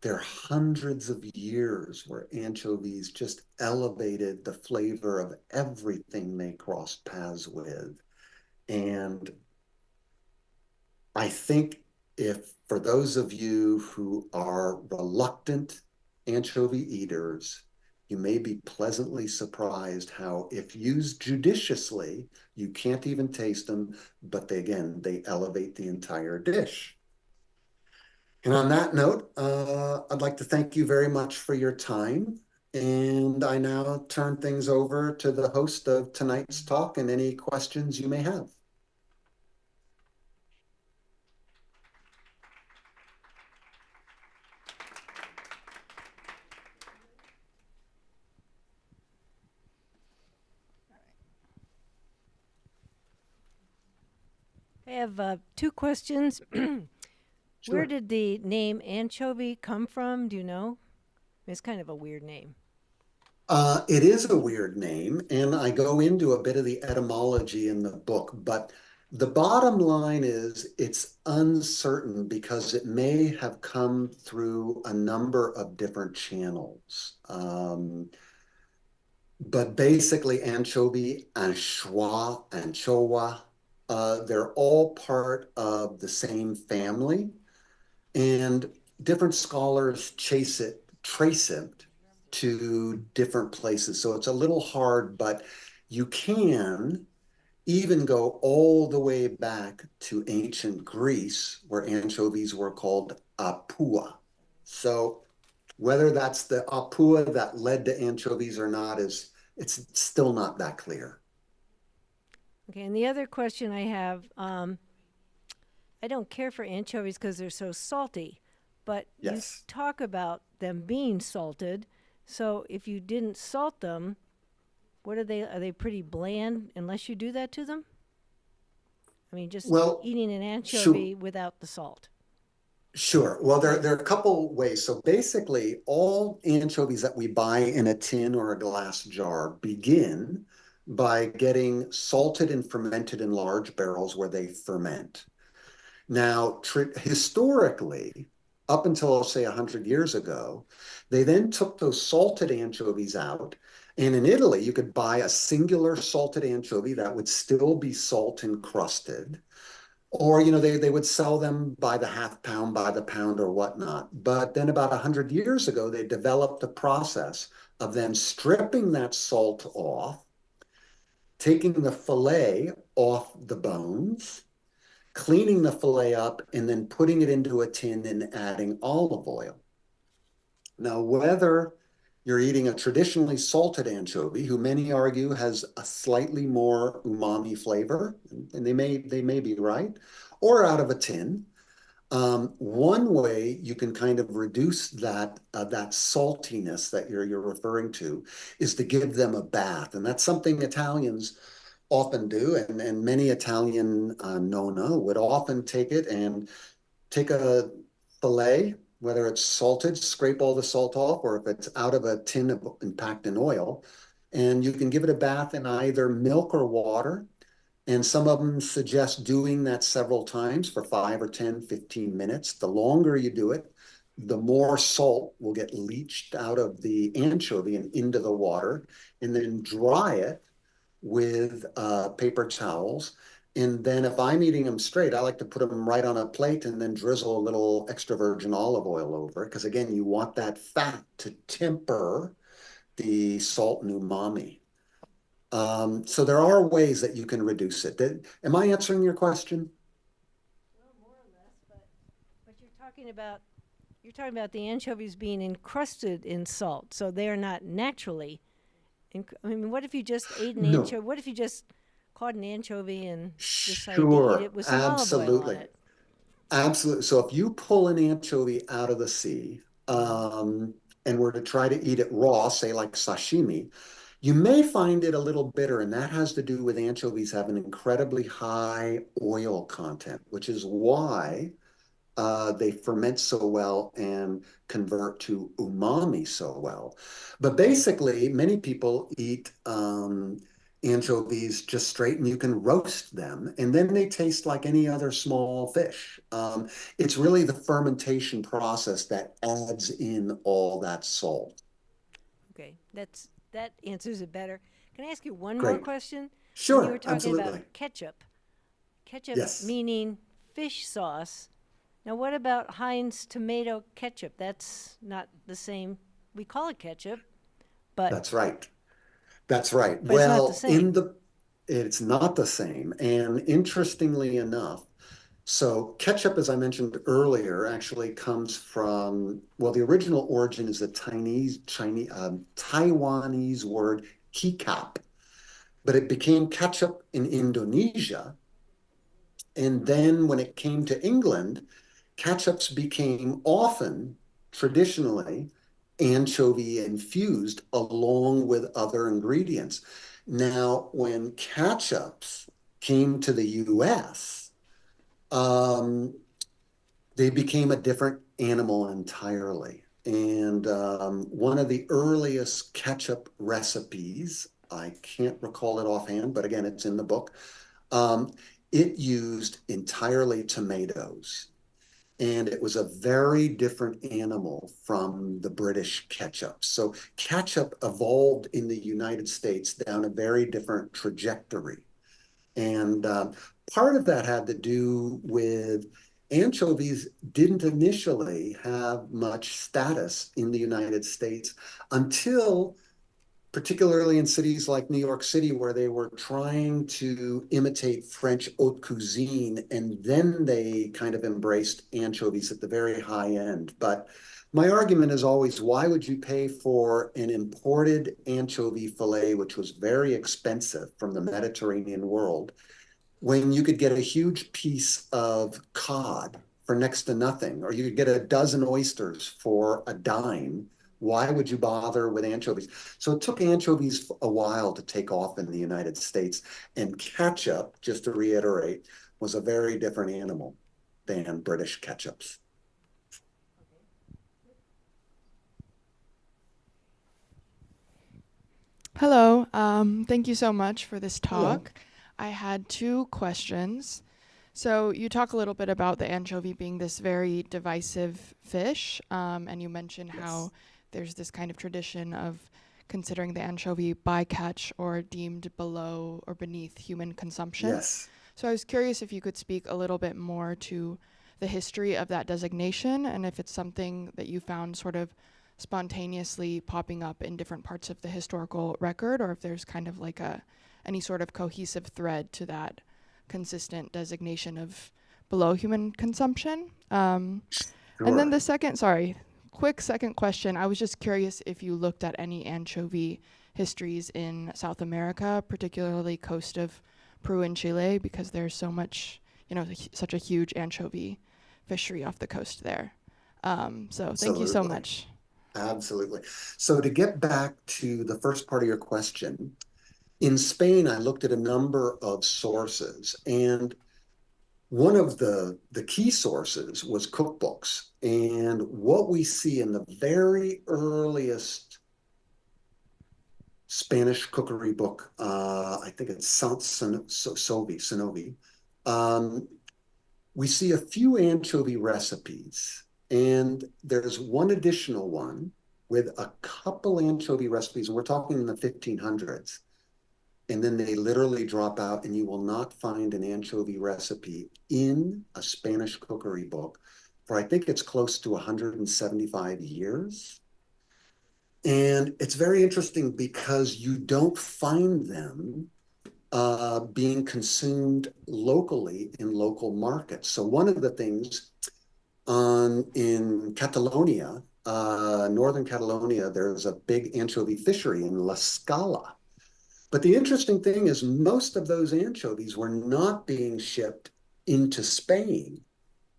there are hundreds of years where anchovies just elevated the flavor of everything they crossed paths with. And I think if for those of you who are reluctant anchovy eaters, you may be pleasantly surprised how, if used judiciously, you can't even taste them, but they, again, they elevate the entire dish. And on that note, I'd like to thank you very much for your time. And I now turn things over to the host of tonight's talk and any questions you may have. I have two questions. Where Sure. did the name anchovy come from? Do you know? It's kind of a weird name. It is a weird name, and I go into a bit of the etymology in the book, but the bottom line is it's uncertain because it may have come through a number of different channels. But basically, anchovy, anchois, anchoa, they're all part of the same family, and different scholars trace it to different places. So it's a little hard, but you can even go all the way back to ancient Greece, where anchovies were called apua. So whether that's the apua that led to anchovies or not is it's still not that clear. Okay, and the other question I have, I don't care for anchovies because they're so salty, but you Yes. talk about them being salted. So if you didn't salt them, what are they? Are they pretty bland unless you do that to them? I mean, just Well, eating an sure. anchovy without the salt. Sure. Well, there are a couple ways. So basically, all anchovies that we buy in a tin or a glass jar begin by getting salted and fermented in large barrels where they ferment. Now, historically, up until, say, 100 years ago, they then took those salted anchovies out. And in Italy, you could buy a singular salted anchovy that would still be salt encrusted. Or, they would sell them by the half pound, by the pound, or whatnot. But then about 100 years ago, they developed the process of then stripping that salt off, taking the fillet off the bones, cleaning the fillet up, and then putting it into a tin and adding olive oil. Now, whether you're eating a traditionally salted anchovy, who many argue has a slightly more umami flavor, and they may be right, or out of a tin, one way you can kind of reduce that saltiness that you're referring to is to give them a bath, and that's something Italians often do, and many Italian nonna would often take it and take a fillet, whether it's salted, scrape all the salt off, or if it's out of a tin and packed in oil, and you can give it a bath in either milk or water. And some of them suggest doing that several times for 5 or 10, 15 minutes. The longer you do it, the more salt will get leached out of the anchovy and into the water, and then dry it with paper towels. And then if I'm eating them straight, I like to put them right on a plate and then drizzle a little extra virgin olive oil over it. Because again, you want that fat to temper the salt and umami. So there are ways that you can reduce it. Am I answering your question? Well, more or less, but you're talking about the anchovies being encrusted in salt, so they are not naturally. I mean, what if you just ate an No. anchovy? What if you just caught an anchovy and decided to eat Sure, it with some olive oil on absolutely. it? Absolutely. So if you pull an anchovy out of the sea, and were to try to eat it raw, say like sashimi, you may find it a little bitter, and that has to do with anchovies have an incredibly high oil content, which is why they ferment so well and convert to umami so well. But basically, many people eat anchovies just straight, and you can roast them, and then they taste like any other small fish. It's really the fermentation process that adds in all that salt. Okay, that answers it better. Can I ask you one more Great. question? When you were Sure, talking about absolutely. ketchup Yes. meaning fish sauce. Now, what about Heinz tomato ketchup? That's not the same. We call it ketchup, but That's right. That's right. it's not the Well, same. it's not the same. And interestingly enough, so ketchup, as I mentioned earlier, actually comes from, well, the original origin is a Taiwanese word, kikap, but it became ketchup in Indonesia. And then when it came to England, ketchups became often, traditionally, anchovy infused along with other ingredients. Now, when ketchups came to the US, um, they became a different animal entirely. And one of the earliest ketchup recipes, I can't recall it offhand, but again, it's in the book. Um, it used entirely tomatoes, and it was a very different animal from the British ketchup. So ketchup evolved in the United States down a very different trajectory. And part of that had to do with anchovies didn't initially have much status in the United States until, particularly in cities like New York City, where they were trying to imitate French haute cuisine, and then they kind of embraced anchovies at the very high end. But my argument is always, why would you pay for an imported anchovy fillet, which was very expensive from the Mediterranean world, when you could get a huge piece of cod for next to nothing, or you could get a dozen oysters for a dime? Why would you bother with anchovies? So it took anchovies a while to take off in the United States. And ketchup, just to reiterate, was a very different animal than British ketchups. Hello, thank you so much for this Hello. talk. I had two questions. So you talk a little bit about the anchovy being this very divisive fish, and you mentioned Yes. how there's this kind of tradition of considering the anchovy bycatch or deemed below or beneath human consumption. Yes. So I was curious if you could speak a little bit more to the history of that designation and if it's something that you found sort of spontaneously popping up in different parts of the historical record, or if there's kind of like any sort of cohesive thread to that consistent designation of below human consumption. And then Sure. the quick second question. I was just curious if you looked at any anchovy histories in South America, particularly coast of Peru and Chile, because there's so much, such a huge anchovy fishery off the coast there. So thank you so Absolutely. much. Absolutely. So to get back to the first part of your question, in Spain, I looked at a number of sources, and one of the key sources was cookbooks. And what we see in the very earliest Spanish cookery book, I think it's Sanovi, we see a few anchovy recipes. And there's one additional one with a couple anchovy recipes, and we're talking in the 1500s. And then they literally drop out, and you will not find an anchovy recipe in a Spanish cookery book for, I think it's close to 175 years. And it's very interesting because you don't find them being consumed locally in local markets. So one of the things in Catalonia, northern Catalonia, there's a big anchovy fishery in La Scala. But the interesting thing is most of those anchovies were not being shipped into Spain.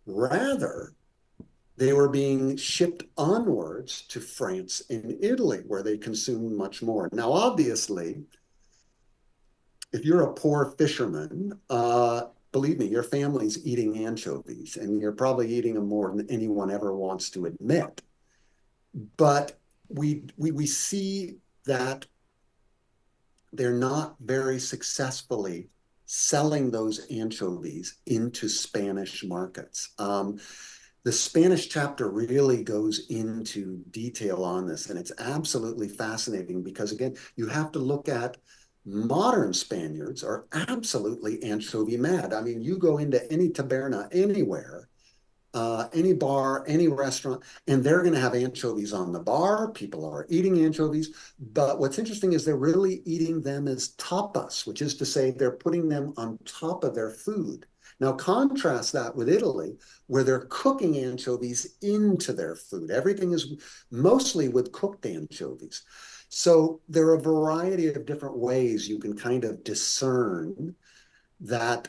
Rather, they were being shipped onwards to France and Italy, where they consumed much more. Now, obviously, if you're a poor fisherman, believe me, your family's eating anchovies, and you're probably eating them more than anyone ever wants to admit. But we see that they're not very successfully selling those anchovies into Spanish markets. The Spanish chapter really goes into detail on this, and it's absolutely fascinating because, again, you have to look at modern Spaniards are absolutely anchovy mad. I mean, you go into any taberna anywhere, any bar, any restaurant, and they're going to have anchovies on the bar. People are eating anchovies. But what's interesting is they're really eating them as tapas, which is to say they're putting them on top of their food. Now, contrast that with Italy, where they're cooking anchovies into their food. Everything is mostly with cooked anchovies. So there are a variety of different ways you can kind of discern that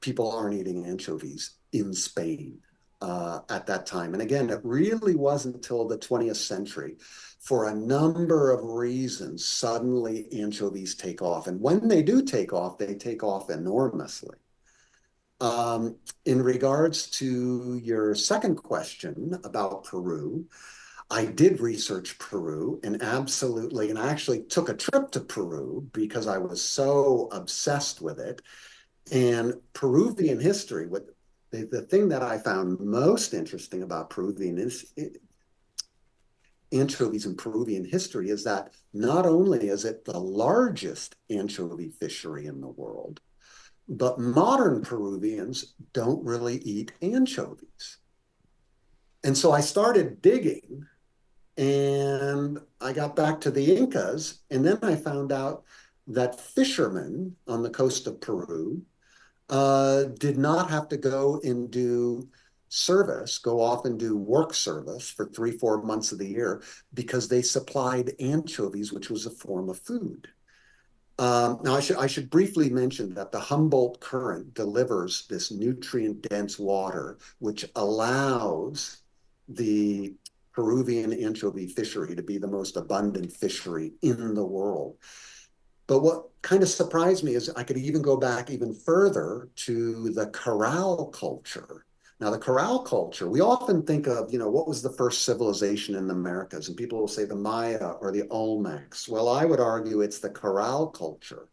people aren't eating anchovies in Spain at that time. And again, it really wasn't until the 20th century, for a number of reasons, suddenly anchovies take off. And when they do take off, they take off enormously. In regards to your second question about Peru, I did research Peru and absolutely, and I actually took a trip to Peru because I was so obsessed with it. And Peruvian history, what the thing that I found most interesting about anchovies in Peruvian history is that not only is it the largest anchovy fishery in the world, but modern Peruvians don't really eat anchovies. And so I started digging, and I got back to the Incas, and then I found out that fishermen on the coast of Peru did not have to go and do service, go off and do work service for 3-4 months of the year because they supplied anchovies, which was a form of food. Now, I should briefly mention that the Humboldt Current delivers this nutrient-dense water, which allows the Peruvian anchovy fishery to be the most abundant fishery in the world. But what kind of surprised me is I could even go back even further to the corral culture. Now, the corral culture, we often think of, what was the first civilization in the Americas? And people will say the Maya or the Olmecs. Well, I would argue it's the corral culture.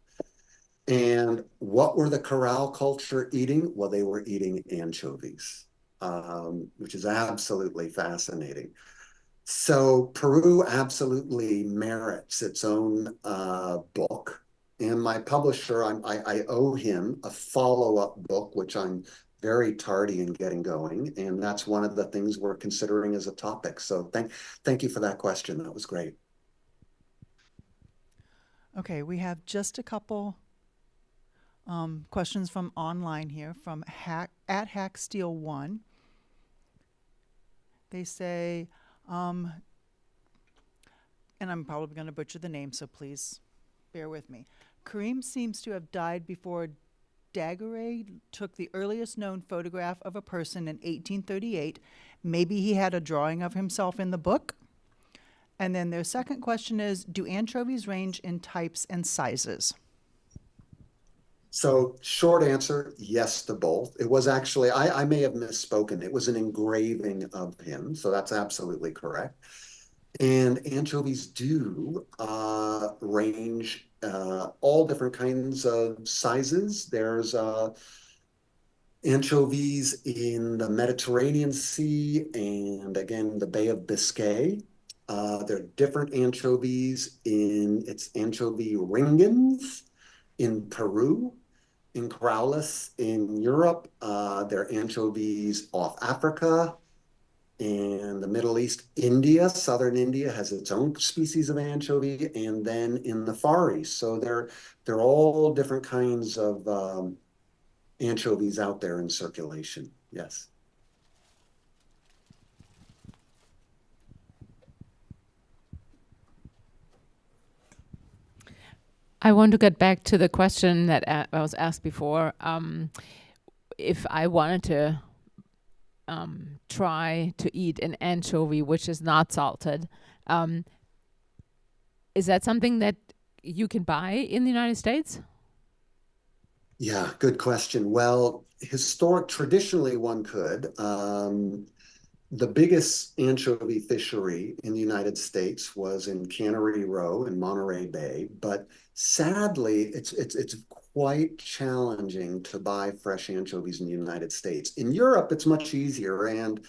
And what were the corral culture eating? Well, they were eating anchovies, which is absolutely fascinating. So Peru absolutely merits its own book. And my publisher, I owe him a follow-up book, which I'm very tardy in getting going. And that's one of the things we're considering as a topic. So thank you for that question. That was great. Okay, we have just a couple questions from online here from at Hacksteel1. They say, and I'm probably going to butcher the name, so please bear with me. Karim seems to have died before Daguerre took the earliest known photograph of a person in 1838. Maybe he had a drawing of himself in the book. And then their second question is, do anchovies range in types and sizes? So short answer, yes to both. It was actually, I may have misspoken. It was an engraving of him. So that's absolutely correct. And anchovies do range all different kinds of sizes. There's anchovies in the Mediterranean Sea and again, the Bay of Biscay. There are different anchovies it's anchovy ringans in Peru, in Corrales in Europe. There are anchovies off Africa and the Middle East. India, southern India has its own species of anchovy, and then in the Far East. So they're all different kinds of anchovies out there in circulation. Yes. I want to get back to the question that I was asked before. if I wanted to try to eat an anchovy which is not salted, is that something that you can buy in the United States? Yeah, good question. Well, traditionally one could. The biggest anchovy fishery in the United States was in Cannery Row in Monterey Bay, but sadly, it's quite challenging to buy fresh anchovies in the United States. In Europe, it's much easier, and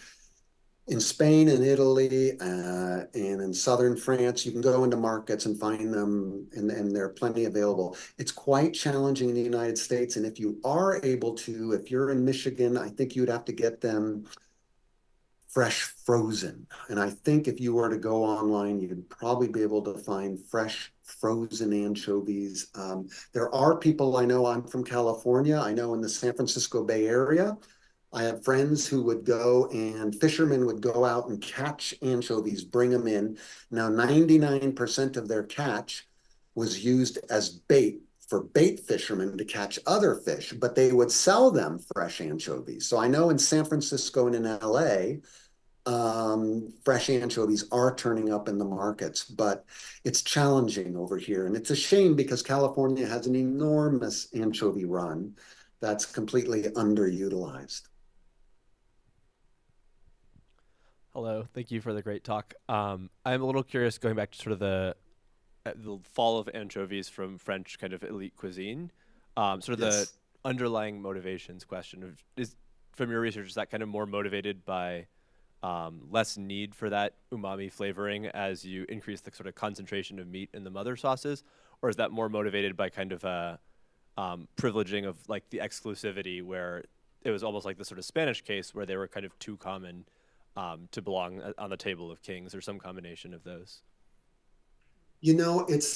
in Spain and Italy and in southern France, you can go into markets and find them, and there are plenty available. It's quite challenging in the United States, and if you are able to, if you're in Michigan, I think you'd have to get them fresh frozen. And I think if you were to go online, you'd probably be able to find fresh frozen anchovies. There are people I know, I'm from California, I know in the San Francisco Bay Area, I have friends who would go and fishermen would go out and catch anchovies, bring them in. Now, 99% of their catch was used as bait for bait fishermen to catch other fish, but they would sell them fresh anchovies. So I know in San Francisco and in LA, fresh anchovies are turning up in the markets, but it's challenging over here. And it's a shame because California has an enormous anchovy run that's completely underutilized. Hello, thank you for the great talk. I'm a little curious, going back to sort of the fall of anchovies from French kind of elite cuisine, sort of Yes. the underlying motivations question of, is from your research, is that kind of more motivated by less need for that umami flavoring as you increase the sort of concentration of meat in the mother sauces, or is that more motivated by kind of a privileging of like the exclusivity, where it was almost like the sort of Spanish case where they were kind of too common to belong on the table of kings, or some combination of those? You know, it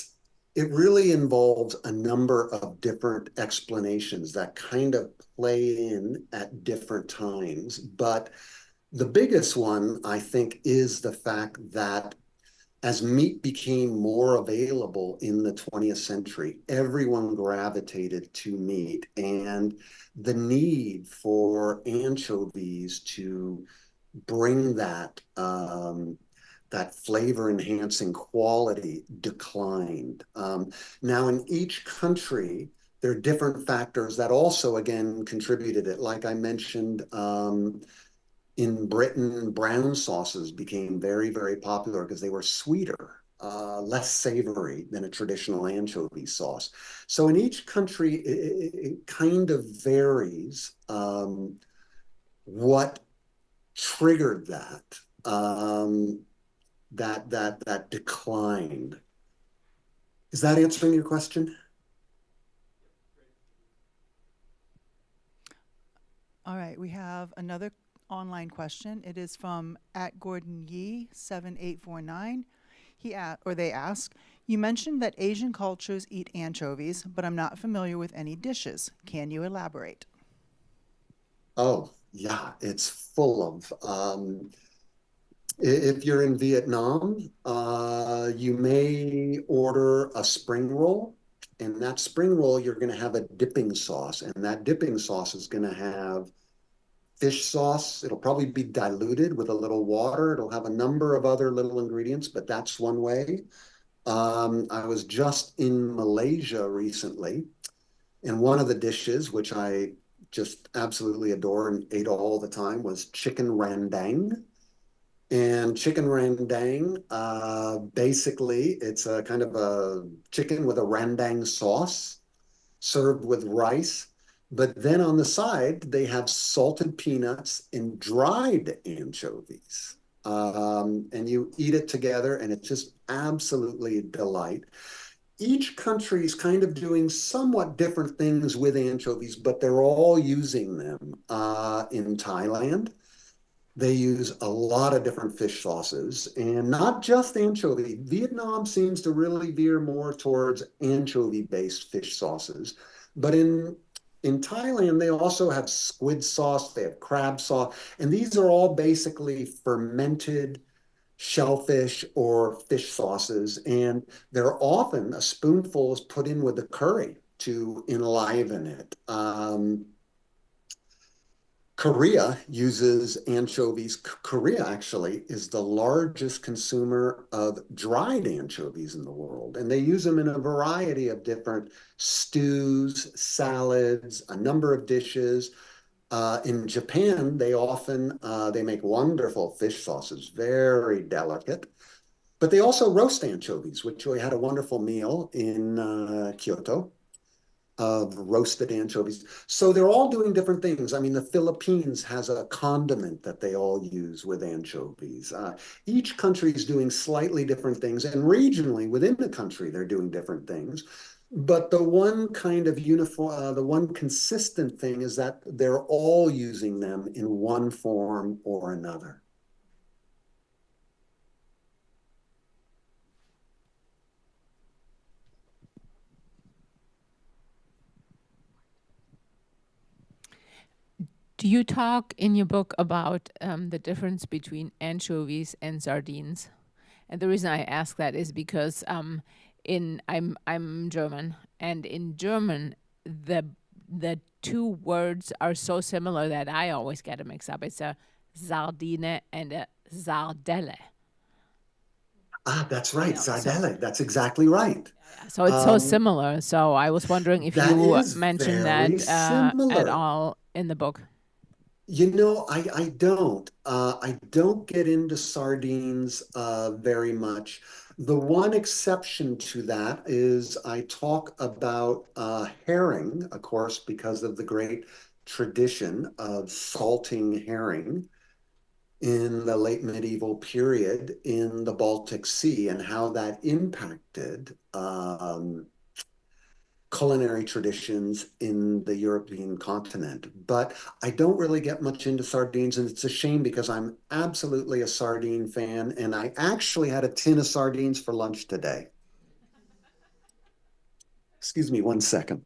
really involves a number of different explanations that kind of play in at different times. But the biggest one, I think, is the fact that as meat became more available in the 20th century, everyone gravitated to meat, and the need for anchovies to bring that flavor enhancing quality declined. Now, in each country, there are different factors that also, again, contributed it. Like I mentioned, in Britain, brown sauces became very, very popular because they were sweeter, less savory than a traditional anchovy sauce. So in each country, it kind of varies what triggered that declined. Is that answering your question? All right, we have another online question. It is from @GordonYee7849. They ask, you mentioned that Asian cultures eat anchovies, but I'm not familiar with any dishes. Can you elaborate? Oh, yeah, it's full of. If you're in Vietnam, you may order a spring roll, and that spring roll, you're going to have a dipping sauce, and that dipping sauce is going to have fish sauce. It'll probably be diluted with a little water. It'll have a number of other little ingredients, but that's one way. I was just in Malaysia recently, and one of the dishes, which I just absolutely adore and ate all the time, was chicken rendang. And chicken rendang, basically, it's a kind of a chicken with a rendang sauce served with rice. But then on the side, they have salted peanuts and dried anchovies. And you eat it together, and it's just absolutely a delight. Each country is kind of doing somewhat different things with anchovies, but they're all using them. In Thailand, they use a lot of different fish sauces, and not just anchovy. Vietnam seems to really veer more towards anchovy-based fish sauces. But in Thailand, they also have squid sauce, they have crab sauce, and these are all basically fermented shellfish or fish sauces. And they're often, a spoonful is put in with the curry to enliven it. Korea uses anchovies. Korea actually is the largest consumer of dried anchovies in the world, and they use them in a variety of different stews, salads, a number of dishes. In Japan, they often they make wonderful fish sauces, very delicate. But they also roast anchovies, which we had a wonderful meal in Kyoto of roasted anchovies. So they're all doing different things. I mean, the Philippines has a condiment that they all use with anchovies. Each country is doing slightly different things, and regionally within the country, they're doing different things. But the one kind of uniform, the one consistent thing is that they're all using them in one form or another. Do you talk in your book about the difference between anchovies and sardines? And the reason I ask that is because I'm German, and in German the two words are so similar that I always get them mixed up. It's a sardine and a sardelle. That's right, Yeah, so- sardelle. That's exactly right. So it's so similar. So I was wondering if That you is mentioned very that at similar. all in the book. You know, I don't. I don't get into sardines very much. The one exception to that is I talk about herring, of course, because of the great tradition of salting herring in the late medieval period in the Baltic Sea and how that impacted culinary traditions in the European continent. But I don't really get much into sardines, and it's a shame because I'm absolutely a sardine fan, and I actually had a tin of sardines for lunch today. Excuse me 1 second.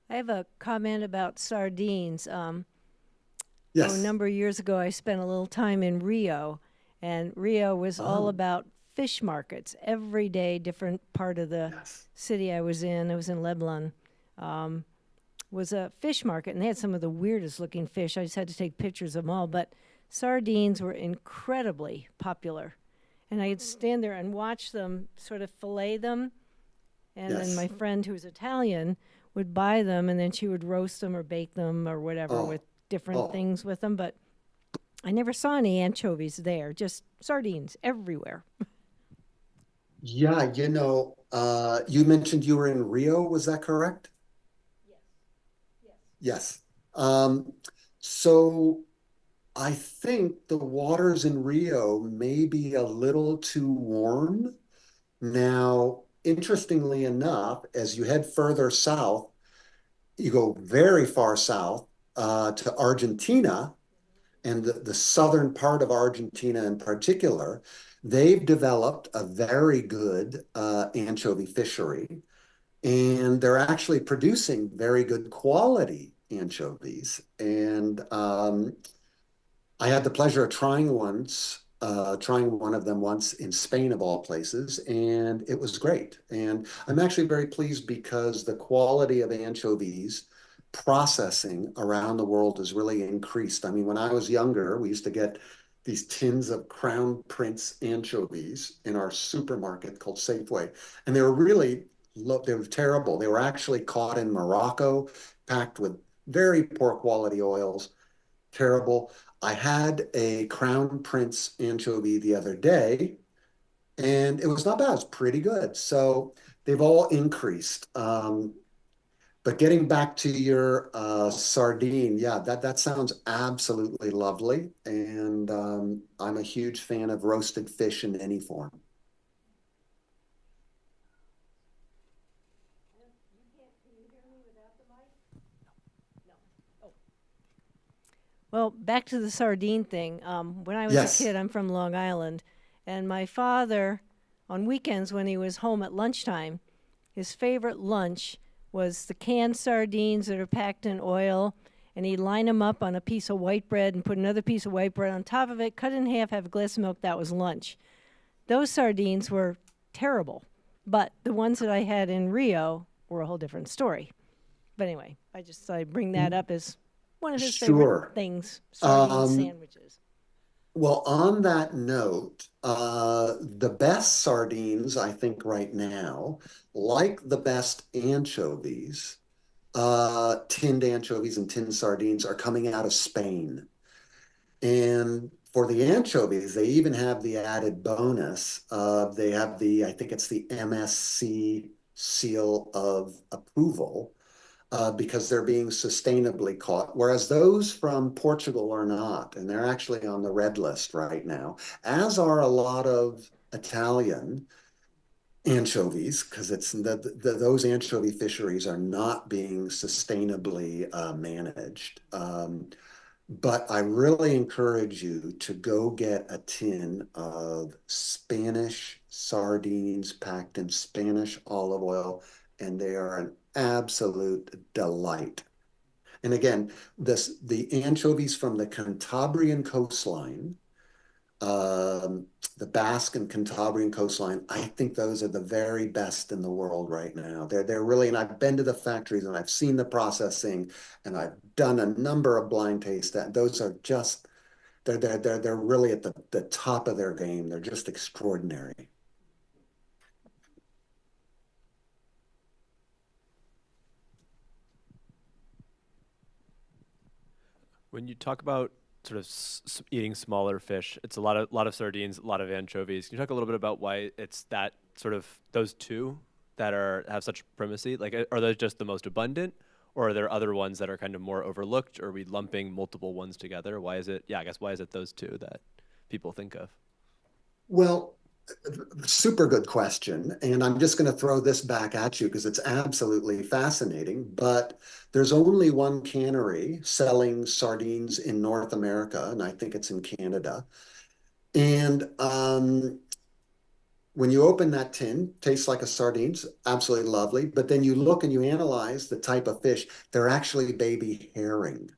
I have a comment about sardines. Yes. A number of years ago, I spent a little time in Rio, and Rio was all Oh. about fish markets. Every day, different part of the Yes. city I was in Lebanon, was a fish market, and they had some of the weirdest looking fish. I just had to take pictures of them all, but sardines were incredibly popular. And I'd stand there and watch them sort of fillet them, and then Yes. my friend who's Italian would buy them, and then she would roast them or bake them or whatever with different things with them. But I never saw any anchovies there, just sardines everywhere. Yeah, you know, you mentioned you were in Rio, was that correct? Yes. So I think the waters in Rio may be a little too warm. Now, interestingly enough, as you head further south, you go very far south to Argentina, and the southern part of Argentina in particular, they've developed a very good anchovy fishery, and they're actually producing very good quality anchovies. And I had the pleasure of trying one of them once in Spain, of all places, and it was great. And I'm actually very pleased because the quality of anchovies processing around the world has really increased. I mean, when I was younger, we used to get these tins of Crown Prince anchovies in our supermarket called Safeway, and they were really they were terrible. They were actually caught in Morocco, packed with very poor quality oils, terrible. I had a Crown Prince anchovy the other day, and it was not bad. It's pretty good. So they've all increased. But getting back to your sardine, yeah, that sounds absolutely lovely. And I'm a huge fan of roasted fish in any form. Well, back to the sardine thing. When I was Yes. a kid, I'm from Long Island, and my father, on weekends when he was home at lunchtime, his favorite lunch was the canned sardines that are packed in oil, and he'd line them up on a piece of white bread and put another piece of white bread on top of it, cut it in half, have a glass of milk. That was lunch. those sardines were terrible. But the ones that I had in Rio were a whole different story. But anyway, I just thought I'd bring that up as one of his Sure. favorite things, sardine Um, sandwiches. Well, on that note, the best sardines, I think, right now, like the best anchovies, tinned anchovies and tinned sardines, are coming out of Spain. And for the anchovies, they even have the added bonus of they have I think it's the MSC seal of approval, because they're being sustainably caught, whereas those from Portugal are not, and they're actually on the red list right now, as are a lot of Italian anchovies, because those anchovy fisheries are not being sustainably managed. But I really encourage you to go get a tin of Spanish sardines packed in Spanish olive oil, and they are an absolute delight. And again, the anchovies from the Cantabrian coastline, the Basque and Cantabrian coastline, I think those are the very best in the world right now. They're really, and I've been to the factories and I've seen the processing, and I've done a number of blind tastes. That those are just they're really at the top of their game. They're just extraordinary. When you talk about sort of eating smaller fish, it's a lot of sardines, a lot of anchovies. Can you talk a little bit about why it's that sort of those two that have such primacy? Like, are those just the most abundant, or are there other ones that are kind of more overlooked? Or are we lumping multiple ones together? Why is it? Yeah, I guess why is it those two that people think of? Well, super good question. And I'm just going to throw this back at you because it's absolutely fascinating. But there's only one cannery selling sardines in North America, and I think it's in Canada. And when you open that tin, tastes like a sardines, absolutely lovely. But then you look and you analyze the type of fish, they're actually baby herring.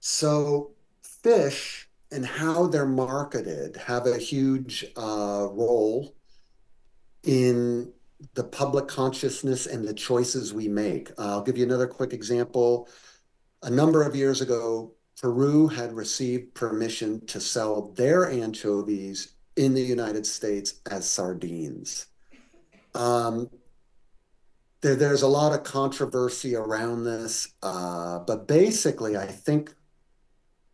So fish and how they're marketed have a huge role in the public consciousness and the choices we make. I'll give you another quick example. A number of years ago, Peru had received permission to sell their anchovies in the United States as sardines. There's a lot of controversy around this, but basically, I think,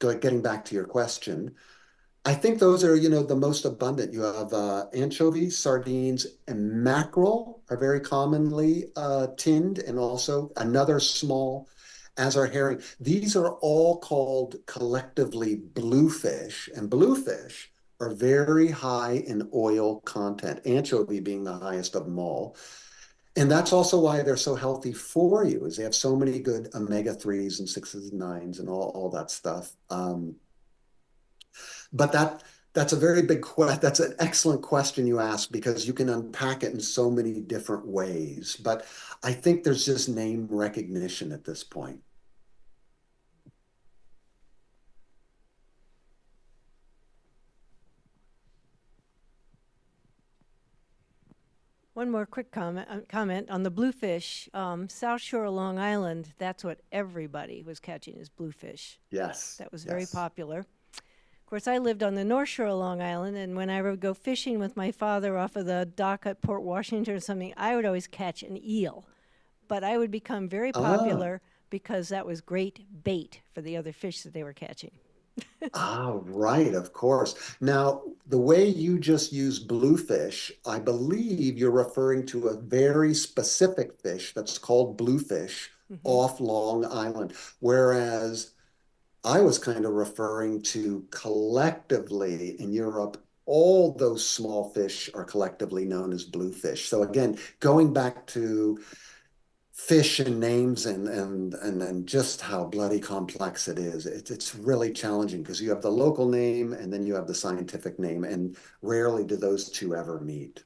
getting back to your question, I think those are, the most abundant. You have anchovies, sardines, and mackerel are very commonly tinned, and also another small, as are herring. These are all called collectively bluefish, and bluefish are very high in oil content, anchovy being the highest of them all. And that's also why they're so healthy for you, is they have so many good omega-3s and 6s and 9s and all that stuff. But that's a very that's an excellent question you ask, because you can unpack it in so many different ways. But I think there's just name recognition at this point. One more quick comment on the bluefish. South Shore of Long Island, that's what everybody was catching, is bluefish. Yes. That was very yes. popular. Of course, I lived on the North Shore of Long Island, and when I would go fishing with my father off of the dock at Port Washington or something, I would always catch an eel. But I would become very popular because that was great bait for the other fish that they were catching. Right, of course. Now, the way you just used bluefish, I believe you're referring to a very specific fish that's called bluefish off Long Island, whereas I was kind of referring to collectively in Europe, all those small fish are collectively known as bluefish. So again, going back to fish and names and just how bloody complex it is. It's really challenging because you have the local name and then you have the scientific name, and rarely do those two ever meet.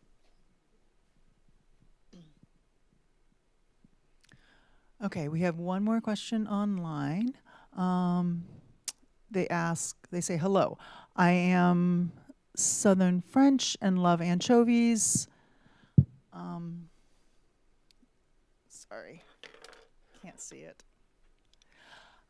Okay, we have one more question online. They say, hello, I am Southern French and love anchovies. Sorry, can't see it.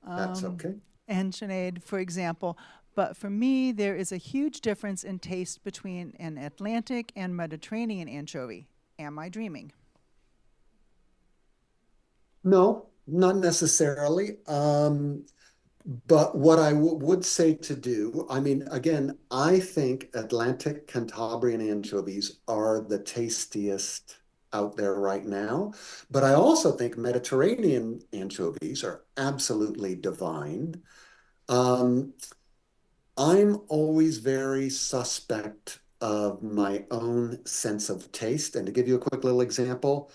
That's okay. Enchiladas, for example. But for me, there is a huge difference in taste between an Atlantic and Mediterranean anchovy. Am I dreaming? No, not necessarily. But what I would say to do, I mean, again, I think Atlantic Cantabrian anchovies are the tastiest out there right now. But I also think Mediterranean anchovies are absolutely divine. Um, I'm always very suspect of my own sense of taste. And to give you a quick little example,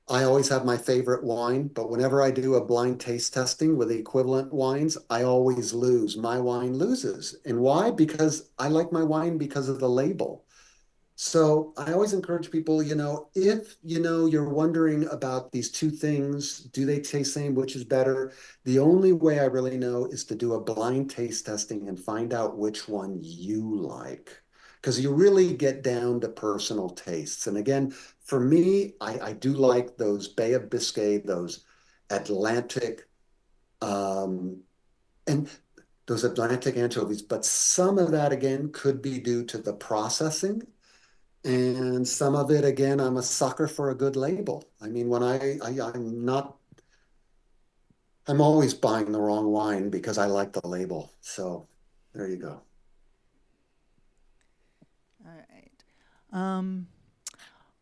I always have my favorite wine, but whenever I do a blind taste testing with the equivalent wines, I always lose. My wine loses. And why? Because I like my wine because of the label. So I always encourage people, if you're wondering about these two things, do they taste the same, which is better? The only way I really know is to do a blind taste testing and find out which one you like. Because you really get down to personal tastes. And again, for me, I do like those Bay of Biscay, those Atlantic, and those Atlantic anchovies. But some of that, again, could be due to the processing. And some of it, again, I'm a sucker for a good label. I mean, when I'm always buying the wrong wine because I like the label. So there you go. All right.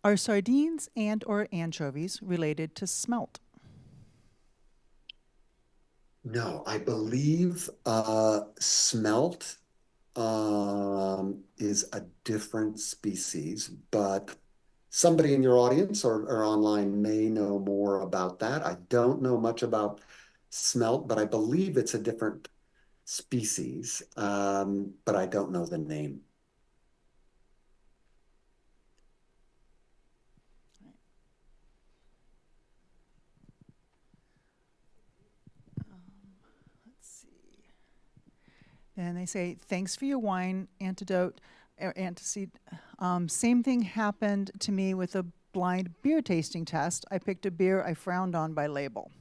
Are sardines and or anchovies related to smelt? No, I believe smelt is a different species, but somebody in your audience or online may know more about that. I don't know much about smelt, but I believe it's a different species, but I don't know the name. Let's see. And they say, thanks for your wine antidote or antecedent. Same thing happened to me with a blind beer tasting test. I picked a beer I frowned on by label.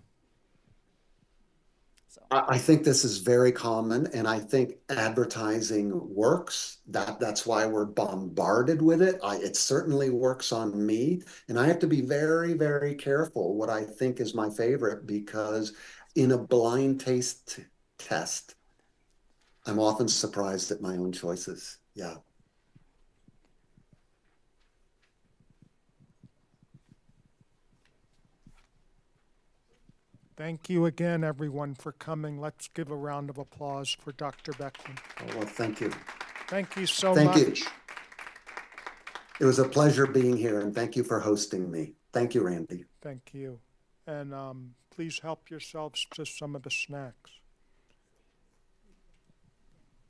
So I think this is very common, and I think advertising works. That's why we're bombarded with it. It certainly works on me, and I have to be very, very careful what I think is my favorite because in a blind taste test, I'm often surprised at my own choices. Yeah. Thank you again, everyone, for coming. Let's give a round of applause for Dr. Beckman. Oh, well, thank you. Thank you so Thank much. you. It was a pleasure being here, and thank you for hosting me. Thank you, Randy. Thank you. And please help yourselves to some of the snacks.